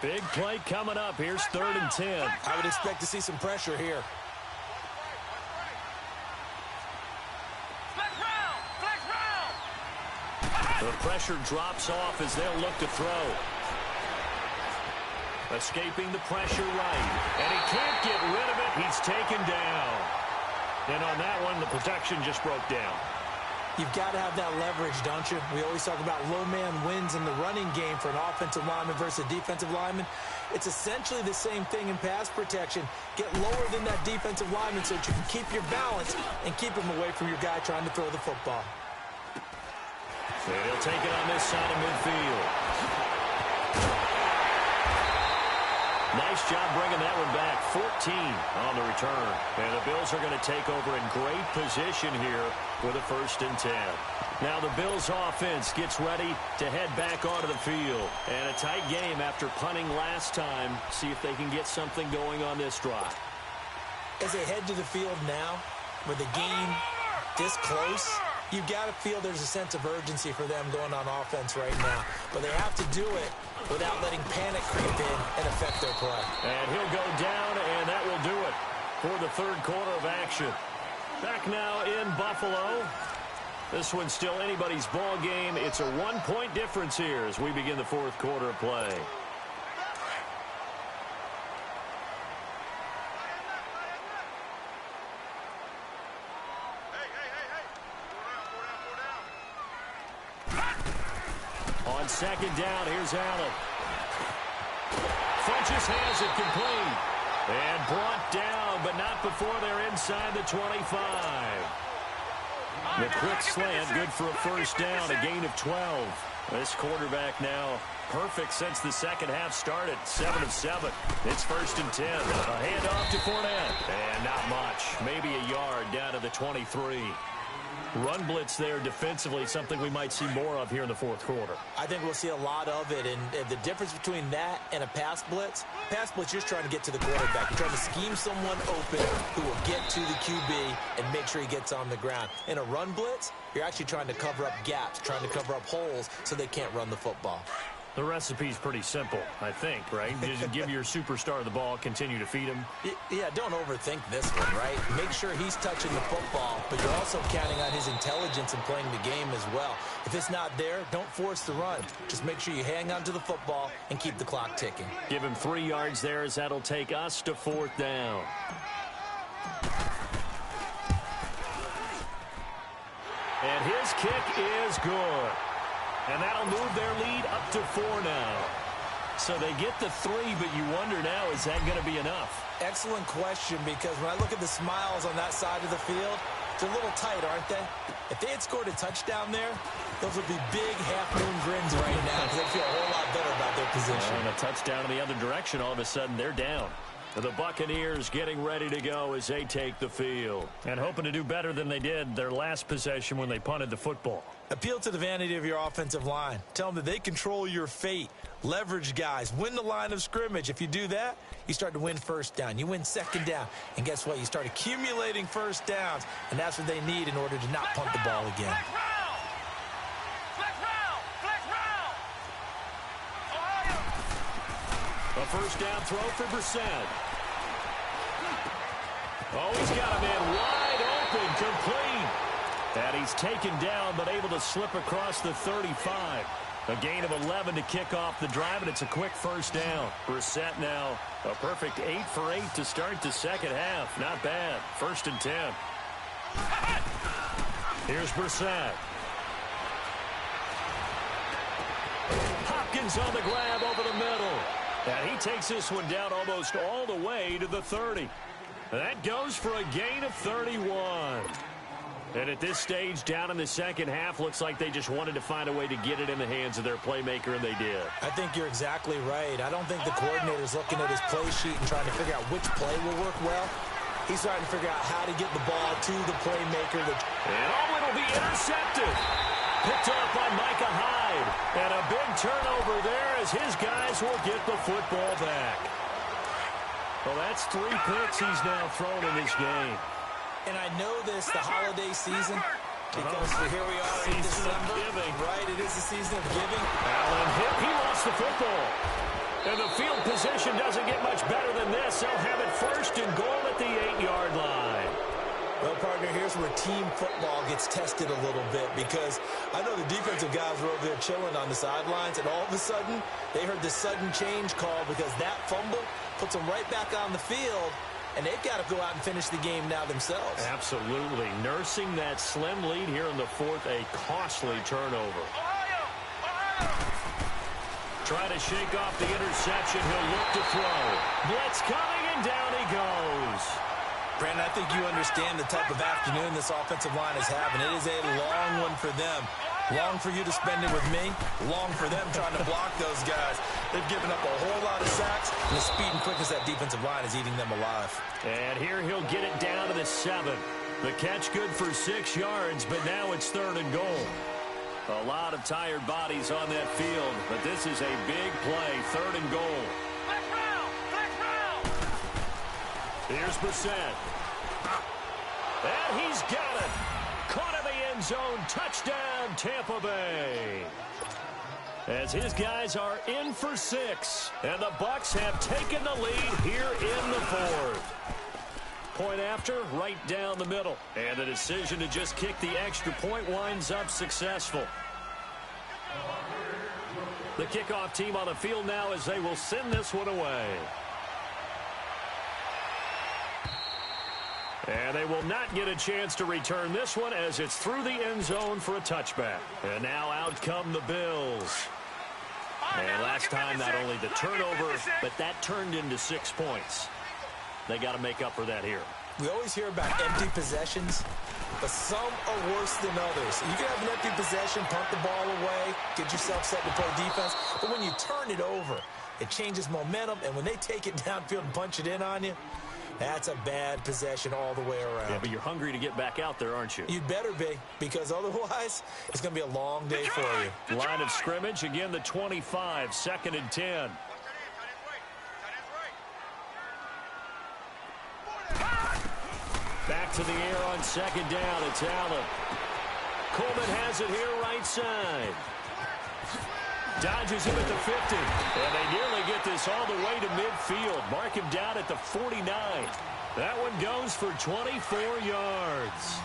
Big play coming up. Here's 3rd and 10. I would expect to see some pressure here. The pressure drops off as they'll look to throw. Escaping the pressure right. And he can't get rid of it. He's taken down. And on that one, the protection just broke down. You've got to have that leverage, don't you? We always talk about low man wins in the running game for an offensive lineman versus a defensive lineman. It's essentially the same thing in pass protection. Get lower than that defensive lineman so that you can keep your balance and keep him away from your guy trying to throw the football. And he'll take it on this side of midfield. Nice job bringing that one back. 14 on the return. And the Bills are going to take over in great position here with a 1st and 10. Now the Bills offense gets ready to head back onto the field. And a tight game after punting last time. See if they can get something going on this drive. As they head to the field now, with the game this close, you've got to feel there's a sense of urgency for them going on offense right now. But they have to do it without letting panic creep in and affect their play. And he'll go down, and that will do it for the 3rd quarter of action. Back now in Buffalo. This one's still anybody's ball game. It's a 1-point difference here as we begin the 4th quarter of play. On 2nd down, here's Allen. Funches has it complete. And brought down, but not before they're inside the 25. The quick slant, good for a 1st down, a gain of 12. This quarterback now perfect since the 2nd half started. 7 of 7. It's 1st and 10. A handoff to Fournette. And not much. Maybe a yard down to the 23. Run blitz there defensively, something we might see more of here in the 4th quarter. I think we'll see a lot of it, and the difference between that and a pass blitz, you're just trying to get to the quarterback. You're trying to scheme someone open who will get to the QB and make sure he gets on the ground. In a run blitz, you're actually trying to cover up gaps, trying to cover up holes so they can't run the football. The recipe's pretty simple, I think, right? Just give your superstar the ball, continue to feed him. Yeah, don't overthink this one, right? Make sure he's touching the football, but you're also counting on his intelligence in playing the game as well. If it's not there, don't force the run. Just make sure you hang on to the football and keep the clock ticking. Give him 3 yards there as that'll take us to 4th down. And his kick is good. And that'll move their lead up to 4 now. So they get the 3, but you wonder now, is that going to be enough? Excellent question, because when I look at the smiles on that side of the field, they're a little tight, aren't they? If they had scored a touchdown there, those would be big half-moon grins right now because they feel a whole lot better about their position. And a touchdown in the other direction, all of a sudden they're down. The Buccaneers getting ready to go as they take the field. And hoping to do better than they did their last possession when they punted the football. Appeal to the vanity of your offensive line. Tell them that they control your fate. Leverage guys. Win the line of scrimmage. If you do that, you start to win 1st down. You win 2nd down. And guess what? You start accumulating 1st downs. And that's what they need in order to not punt the ball again. A 1st down throw for Brissett. Oh, he's got a man wide open, complete. And he's taken down, but able to slip across the 35. A gain of 11 to kick off the drive, and it's a quick 1st down. Brissett now a perfect 8 for 8 to start the 2nd half. Not bad. 1st and 10. Here's Brissett. Hopkins on the grab over the middle. And he takes this one down almost all the way to the 30. That goes for a gain of 31. And at this stage, down in the 2nd half, looks like they just wanted to find a way to get it in the hands of their playmaker, and they did. I think you're exactly right. I don't think the coordinator's looking at his play sheet and trying to figure out which play will work well. He's trying to figure out how to get the ball to the playmaker. And it'll be intercepted. Picked up by Micah Hyde. And a big turnover there as his guys will get the football back. Well, that's 3 picks he's now thrown in this game. And I know this, the holiday season, because here we are in December. Right, it is the season of giving. Allen hit, he lost the football. And the field position doesn't get much better than this. They'll have it 1st and goal at the 8-yard line. Well, partner, here's where team football gets tested a little bit, because I know the defensive guys were over there chilling on the sidelines, and all of a sudden, they heard the sudden change call because that fumble puts them right back on the field. And they've got to go out and finish the game now themselves. Absolutely. Nursing that slim lead here in the 4th, a costly turnover. Trying to shake off the interception. He'll look to throw. Blitz coming, and down he goes. Brandon, I think you understand the type of afternoon this offensive line is having. It is a long one for them. Long for you to spend it with me. Long for them trying to block those guys. They've given up a whole lot of sacks, and the speed and quickness of that defensive line is eating them alive. And here he'll get it down to the 7. The catch good for 6 yards, but now it's 3rd and goal. A lot of tired bodies on that field, but this is a big play, 3rd and goal. Flex round! Flex round! Here's Brissett. And he's got it. Caught in the end zone. Touchdown, Tampa Bay. As his guys are in for 6. And the Bucs have taken the lead here in the 4th. Point after, right down the middle. And the decision to just kick the extra point winds up successful. The kickoff team on the field now as they will send this one away. And they will not get a chance to return this one as it's through the end zone for a touchback. And now out come the Bills. And last time, not only the turnover, but that turned into 6 points. They got to make up for that here. We always hear about empty possessions, but some are worse than others. You can have an empty possession, punt the ball away, get yourself set to play defense, but when you turn it over, it changes momentum, and when they take it downfield and punch it in on you, that's a bad possession all the way around. Yeah, but you're hungry to get back out there, aren't you? You'd better be, because otherwise, it's going to be a long day for you. Line of scrimmage, again the 25, 2nd and 10. Back to the air on 2nd down. It's Allen. Coleman has it here right side. Dodges him at the 50. And they nearly get this all the way to midfield. Mark him down at the 49. That one goes for 24 yards.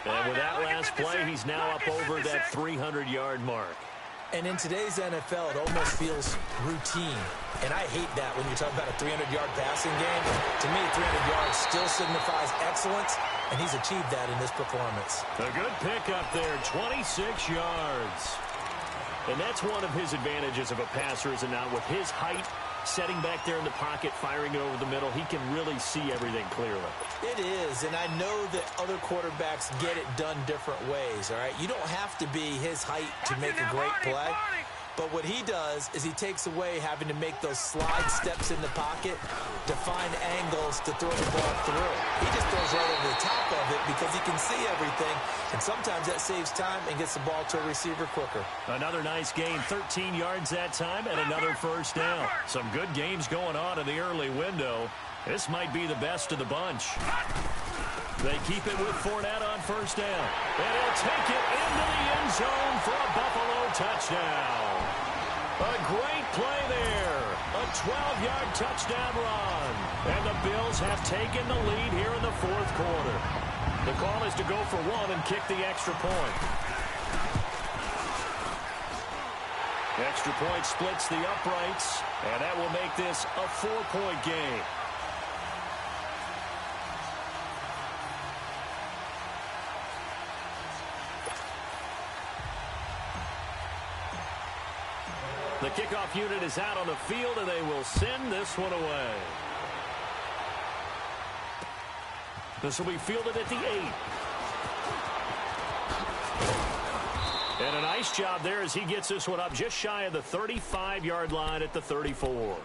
And with that last play, he's now up over that 300-yard mark. And in today's NFL, it almost feels routine. And I hate that when you're talking about a 300-yard passing game. To me, 300 yards still signifies excellence, and he's achieved that in this performance. A good pickup there, 26 yards. And that's one of his advantages of a passer, is it not? With his height, setting back there in the pocket, firing it over the middle, he can really see everything clearly. It is, and I know that other quarterbacks get it done different ways, all right? You don't have to be his height to make a great play. But what he does is he takes away having to make those slide steps in the pocket to find angles to throw the ball through. He just throws right over the top of it because he can see everything, and sometimes that saves time and gets the ball to a receiver quicker. Another nice gain, 13 yards that time, and another first down. Some good games going on in the early window. This might be the best of the bunch. They keep it with Fournette on first down. And he'll take it into the end zone for a Buffalo touchdown. A great play there. A 12-yard touchdown run. And the Bills have taken the lead here in the 4th quarter. The call is to go for 1 and kick the extra point. Extra point splits the uprights, and that will make this a 4-point game. The kickoff unit is out on the field, and they will send this one away. This will be fielded at the 8. And a nice job there as he gets this one up just shy of the 35-yard line at the 34.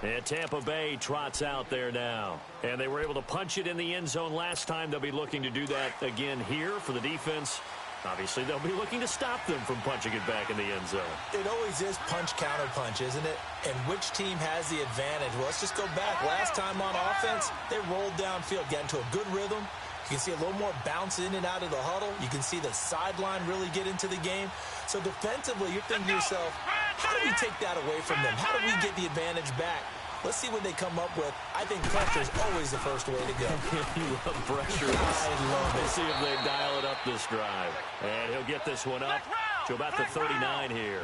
And Tampa Bay trots out there now. And they were able to punch it in the end zone last time. They'll be looking to do that again here for the defense. Obviously, they'll be looking to stop them from punching it back in the end zone. It always is punch-counter-punch, isn't it? And which team has the advantage? Well, let's just go back. Last time on offense, they rolled downfield, got into a good rhythm. You can see a little more bounce in and out of the huddle. You can see the sideline really get into the game. So defensively, you're thinking to yourself, how do we take that away from them? How do we get the advantage back? Let's see what they come up with. I think pressure is always the first way to go. You love pressure. I love it. We'll see if they dial it up this drive. And he'll get this one up to about the 39 here.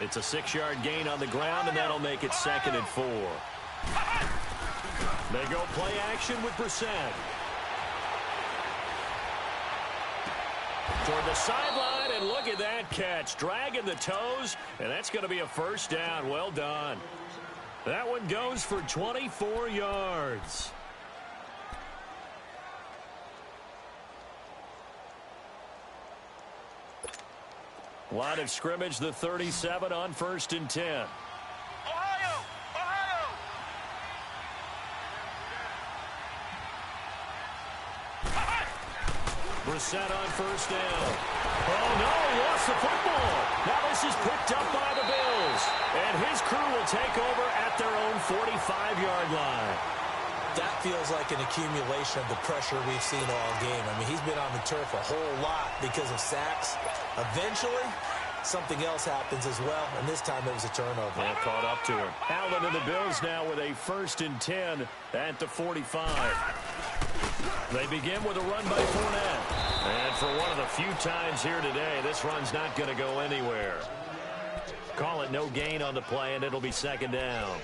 It's a 6-yard gain on the ground, and that'll make it 2nd and 4. They go play action with Brissett. Toward the sideline, and look at that catch. Dragging the toes, and that's going to be a first down. Well done. That one goes for 24 yards. Line of scrimmage, the 37 on 1st and 10. Brissett on first down. Oh, no, lost the football. Now this is picked up by the Bills. And his crew will take over at their own 45-yard line. That feels like an accumulation of the pressure we've seen all game. I mean, he's been on the turf a whole lot because of sacks. Eventually, something else happens as well, and this time it was a turnover. And caught up to him. Allen and the Bills now with a 1st and 10 at the 45. They begin with a run by Fournette. And for one of the few times here today, this run's not going to go anywhere. Call it no gain on the play, and it'll be 2nd down.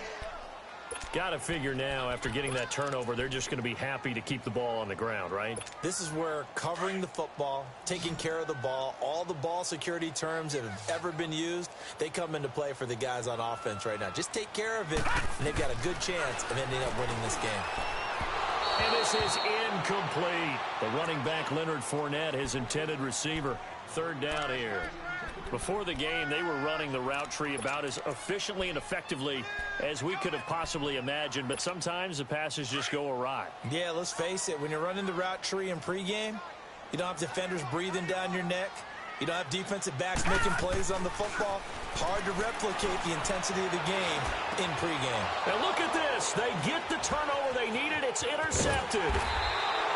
Got to figure now, after getting that turnover, they're just going to be happy to keep the ball on the ground, right? This is where covering the football, taking care of the ball, all the ball security terms that have ever been used, they come into play for the guys on offense right now. Just take care of it, and they've got a good chance of ending up winning this game. And this is incomplete. The running back, Leonard Fournette, his intended receiver. 3rd down here. Before the game, they were running the route tree about as efficiently and effectively as we could have possibly imagined, but sometimes the passes just go awry. Yeah, let's face it. When you're running the route tree in pregame, you don't have defenders breathing down your neck. You don't have defensive backs making plays on the football. Hard to replicate the intensity of the game in pregame. And look at this. They get the turnover they needed. It's intercepted.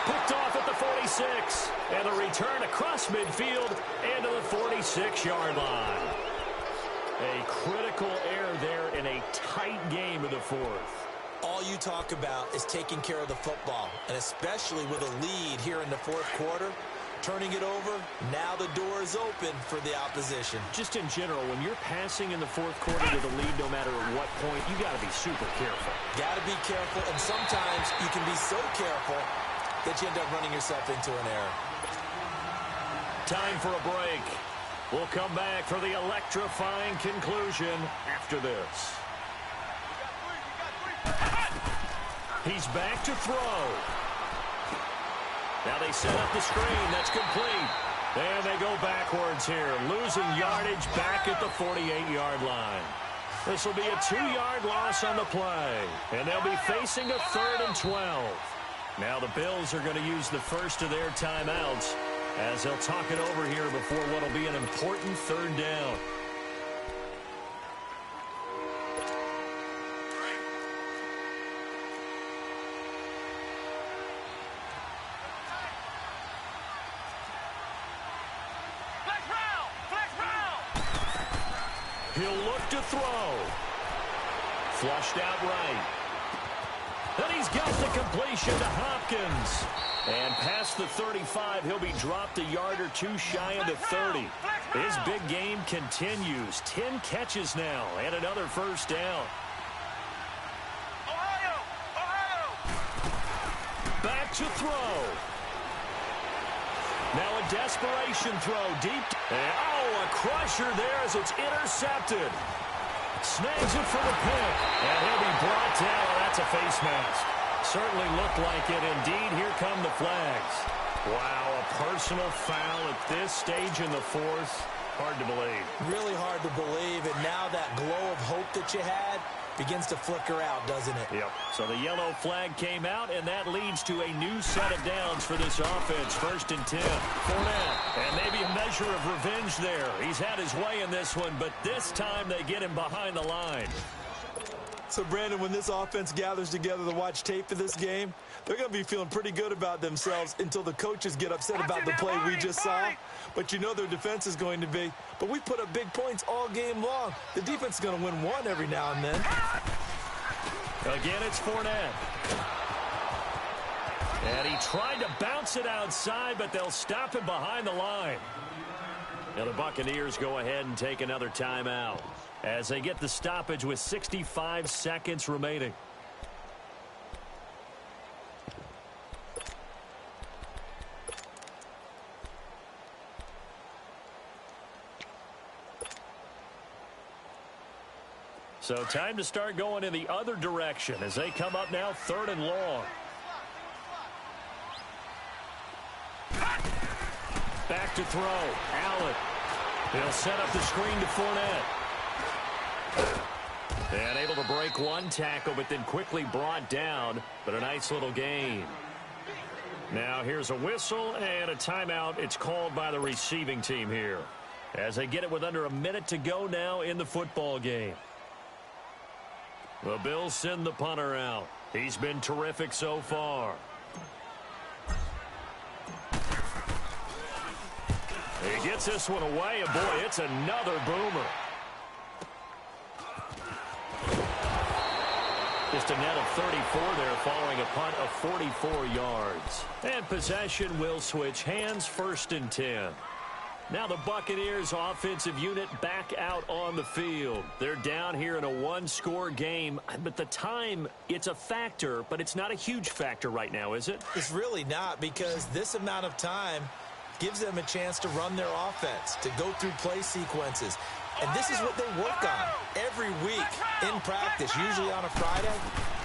Picked off at the 46. And a return across midfield and to the 46-yard line. A critical error there in a tight game of the 4th. All you talk about is taking care of the football, and especially with a lead here in the 4th quarter, turning it over, now the door is open for the opposition. Just in general, when you're passing in the 4th quarter to the lead, no matter at what point, you got to be super careful. Got to be careful, and sometimes you can be so careful that you end up running yourself into an error. Time for a break. We'll come back for the electrifying conclusion after this. He's back to throw. Now they set up the screen. That's complete. And they go backwards here, losing yardage back at the 48-yard line. This will be a 2-yard loss on the play. And they'll be facing a 3rd and 12. Now the Bills are going to use the first of their timeouts as they'll talk it over here before what will be an important 3rd down. He'll look to throw. Flushed out right. And he's got the completion to Hopkins. And past the 35, he'll be dropped a yard or two shy of the 30. His big game continues. 10 catches now and another 1st down. Back to throw. Now a desperation throw deep. And, a crusher there as it's intercepted. Snags it for the pick. And he'll be brought down. That's a face mask. Certainly looked like it. Indeed, here come the flags. Wow, a personal foul at this stage in the 4th. Hard to believe. Really hard to believe. And now that glow of hope that you had begins to flicker out, doesn't it? Yep. So the yellow flag came out, and that leads to a new set of downs for this offense. 1st and 10. Fournette. And maybe a measure of revenge there. He's had his way in this one, but this time they get him behind the line. So, Brandon, when this offense gathers together to watch tape of this game, they're going to be feeling pretty good about themselves until the coaches get upset about the play we just saw. But you know their defense is going to be. But we put up big points all game long. The defense is going to win one every now and then. Again, it's Fournette. And he tried to bounce it outside, but they'll stop him behind the line. Now the Buccaneers go ahead and take another timeout as they get the stoppage with 65 seconds remaining. So time to start going in the other direction as they come up now 3rd and long. Back to throw. Allen. He'll set up the screen to Fournette. And able to break one tackle, but then quickly brought down. But a nice little gain. Now here's a whistle and a timeout. It's called by the receiving team here, as they get it with under a minute to go now in the football game. The Bills send the punter out. He's been terrific so far. He gets this one away, and boy, it's another boomer. Just a net of 34 there following a punt of 44 yards. And possession will switch hands, 1st and 10. Now the Buccaneers offensive unit back out on the field. They're down here in a one-score game, but the time, it's a factor, but it's not a huge factor right now, is it? It's really not, because this amount of time gives them a chance to run their offense, to go through play sequences. And this is what they work on every week in practice, usually on a Friday.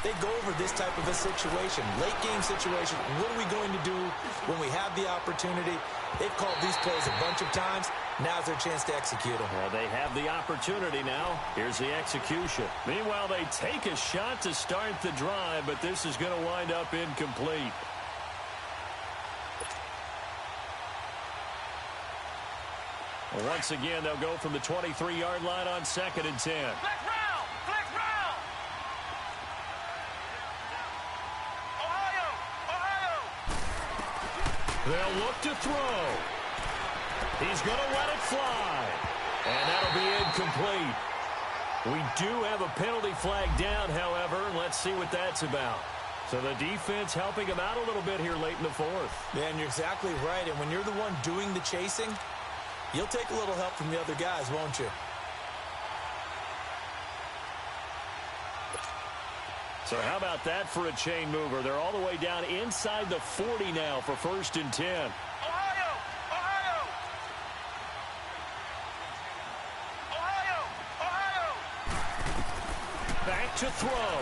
They go over this type of a situation, late game situation. What are we going to do when we have the opportunity? They've called these plays a bunch of times. Now's their chance to execute them. Well, they have the opportunity now. Here's the execution. Meanwhile, they take a shot to start the drive, but this is going to wind up incomplete. Once again, they'll go from the 23-yard line on 2nd and 10. Flex round! Flex round! Ohio! Ohio! They'll look to throw. He's going to let it fly. And that'll be incomplete. We do have a penalty flag down, however. Let's see what that's about. So the defense helping him out a little bit here late in the 4th. Man, you're exactly right. And when you're the one doing the chasing, you'll take a little help from the other guys, won't you? So how about that for a chain mover? They're all the way down inside the 40 now for 1st and 10. Ohio! Ohio! Ohio! Ohio! Back to throw.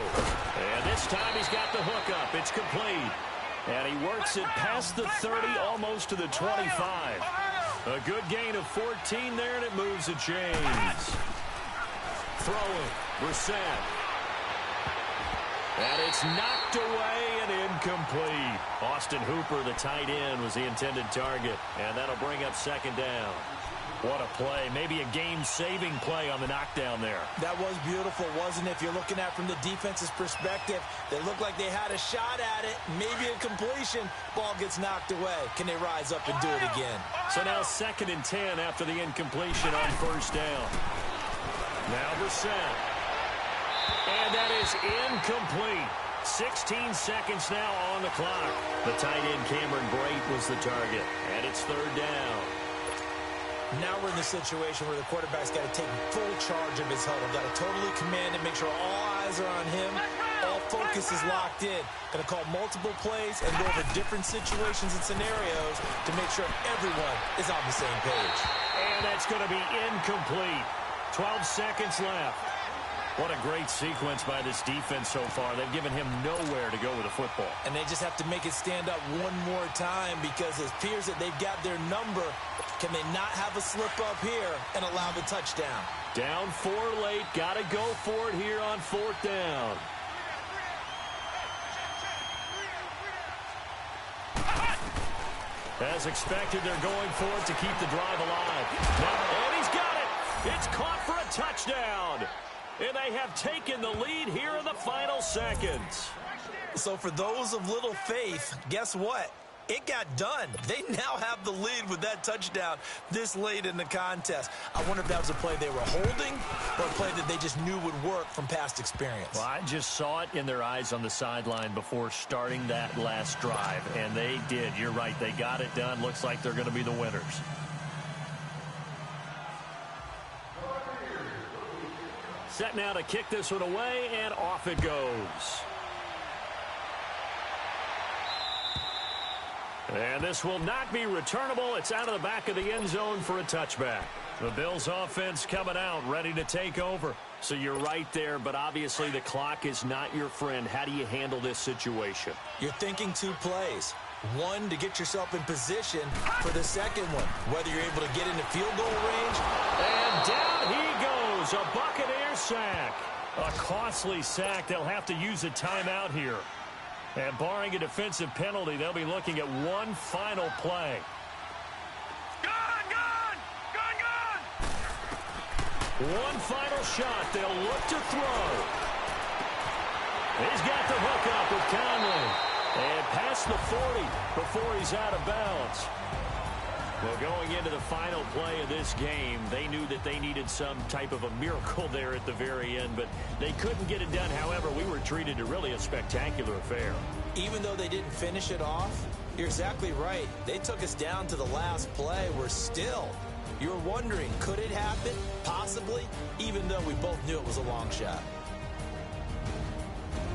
And this time he's got the hook up. It's complete. And he works it past the 30, almost to the 25. A good gain of 14 there, and it moves the chains. Throwing, Brissett. And it's knocked away and incomplete. Austin Hooper, the tight end, was the intended target. And that'll bring up 2nd down. What a play. Maybe a game-saving play on the knockdown there. That was beautiful, wasn't it? If you're looking at it from the defense's perspective, they looked like they had a shot at it. Maybe a completion. Ball gets knocked away. Can they rise up and do it again? So now 2nd and 10 after the incompletion on 1st down. Now Brissett. And that is incomplete. 16 seconds now on the clock. The tight end Cameron Brate was the target. And it's 3rd down. Now we're in the situation where the quarterback's got to take full charge of his huddle. Got to totally command it, make sure all eyes are on him. All focus is locked in. Going to call multiple plays and go over different situations and scenarios to make sure everyone is on the same page. And that's going to be incomplete. 12 seconds left. What a great sequence by this defense so far. They've given him nowhere to go with the football. And they just have to make it stand up one more time, because it appears that they've got their number. Can they not have a slip up here and allow the touchdown? Down 4 late. Got to go for it here on 4th down. As expected, they're going for it to keep the drive alive. And he's got it. It's caught for a touchdown. And they have taken the lead here in the final seconds. So for those of little faith, guess what? It got done. They now have the lead with that touchdown this late in the contest. I wonder if that was a play they were holding or a play that they just knew would work from past experience. Well, I just saw it in their eyes on the sideline before starting that last drive, and they did. You're right. They got it done. Looks like they're going to be the winners. Set now to kick this one away, and off it goes. And this will not be returnable. It's out of the back of the end zone for a touchback. The Bills offense coming out, ready to take over. So you're right there, but obviously the clock is not your friend. How do you handle this situation? You're thinking 2 plays. One, to get yourself in position for the second one, whether you're able to get into field goal range. And down he goes, a Buccaneer sack. A costly sack. They'll have to use a timeout here. And barring a defensive penalty, they'll be looking at one final play. One final shot. They'll look to throw. He's got the hook up with Conley. And past the 40 before he's out of bounds. Well, going into the final play of this game, they knew that they needed some type of a miracle there at the very end, but they couldn't get it done. However, we were treated to really a spectacular affair. Even though they didn't finish it off, you're exactly right. They took us down to the last play. We're still... You were wondering, could it happen? Possibly, even though we both knew it was a long shot.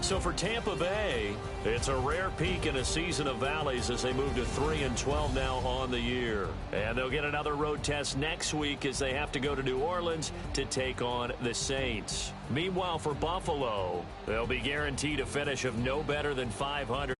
So for Tampa Bay, it's a rare peak in a season of valleys as they move to 3-12 now on the year. And they'll get another road test next week as they have to go to New Orleans to take on the Saints. Meanwhile, for Buffalo, they'll be guaranteed a finish of no better than 500.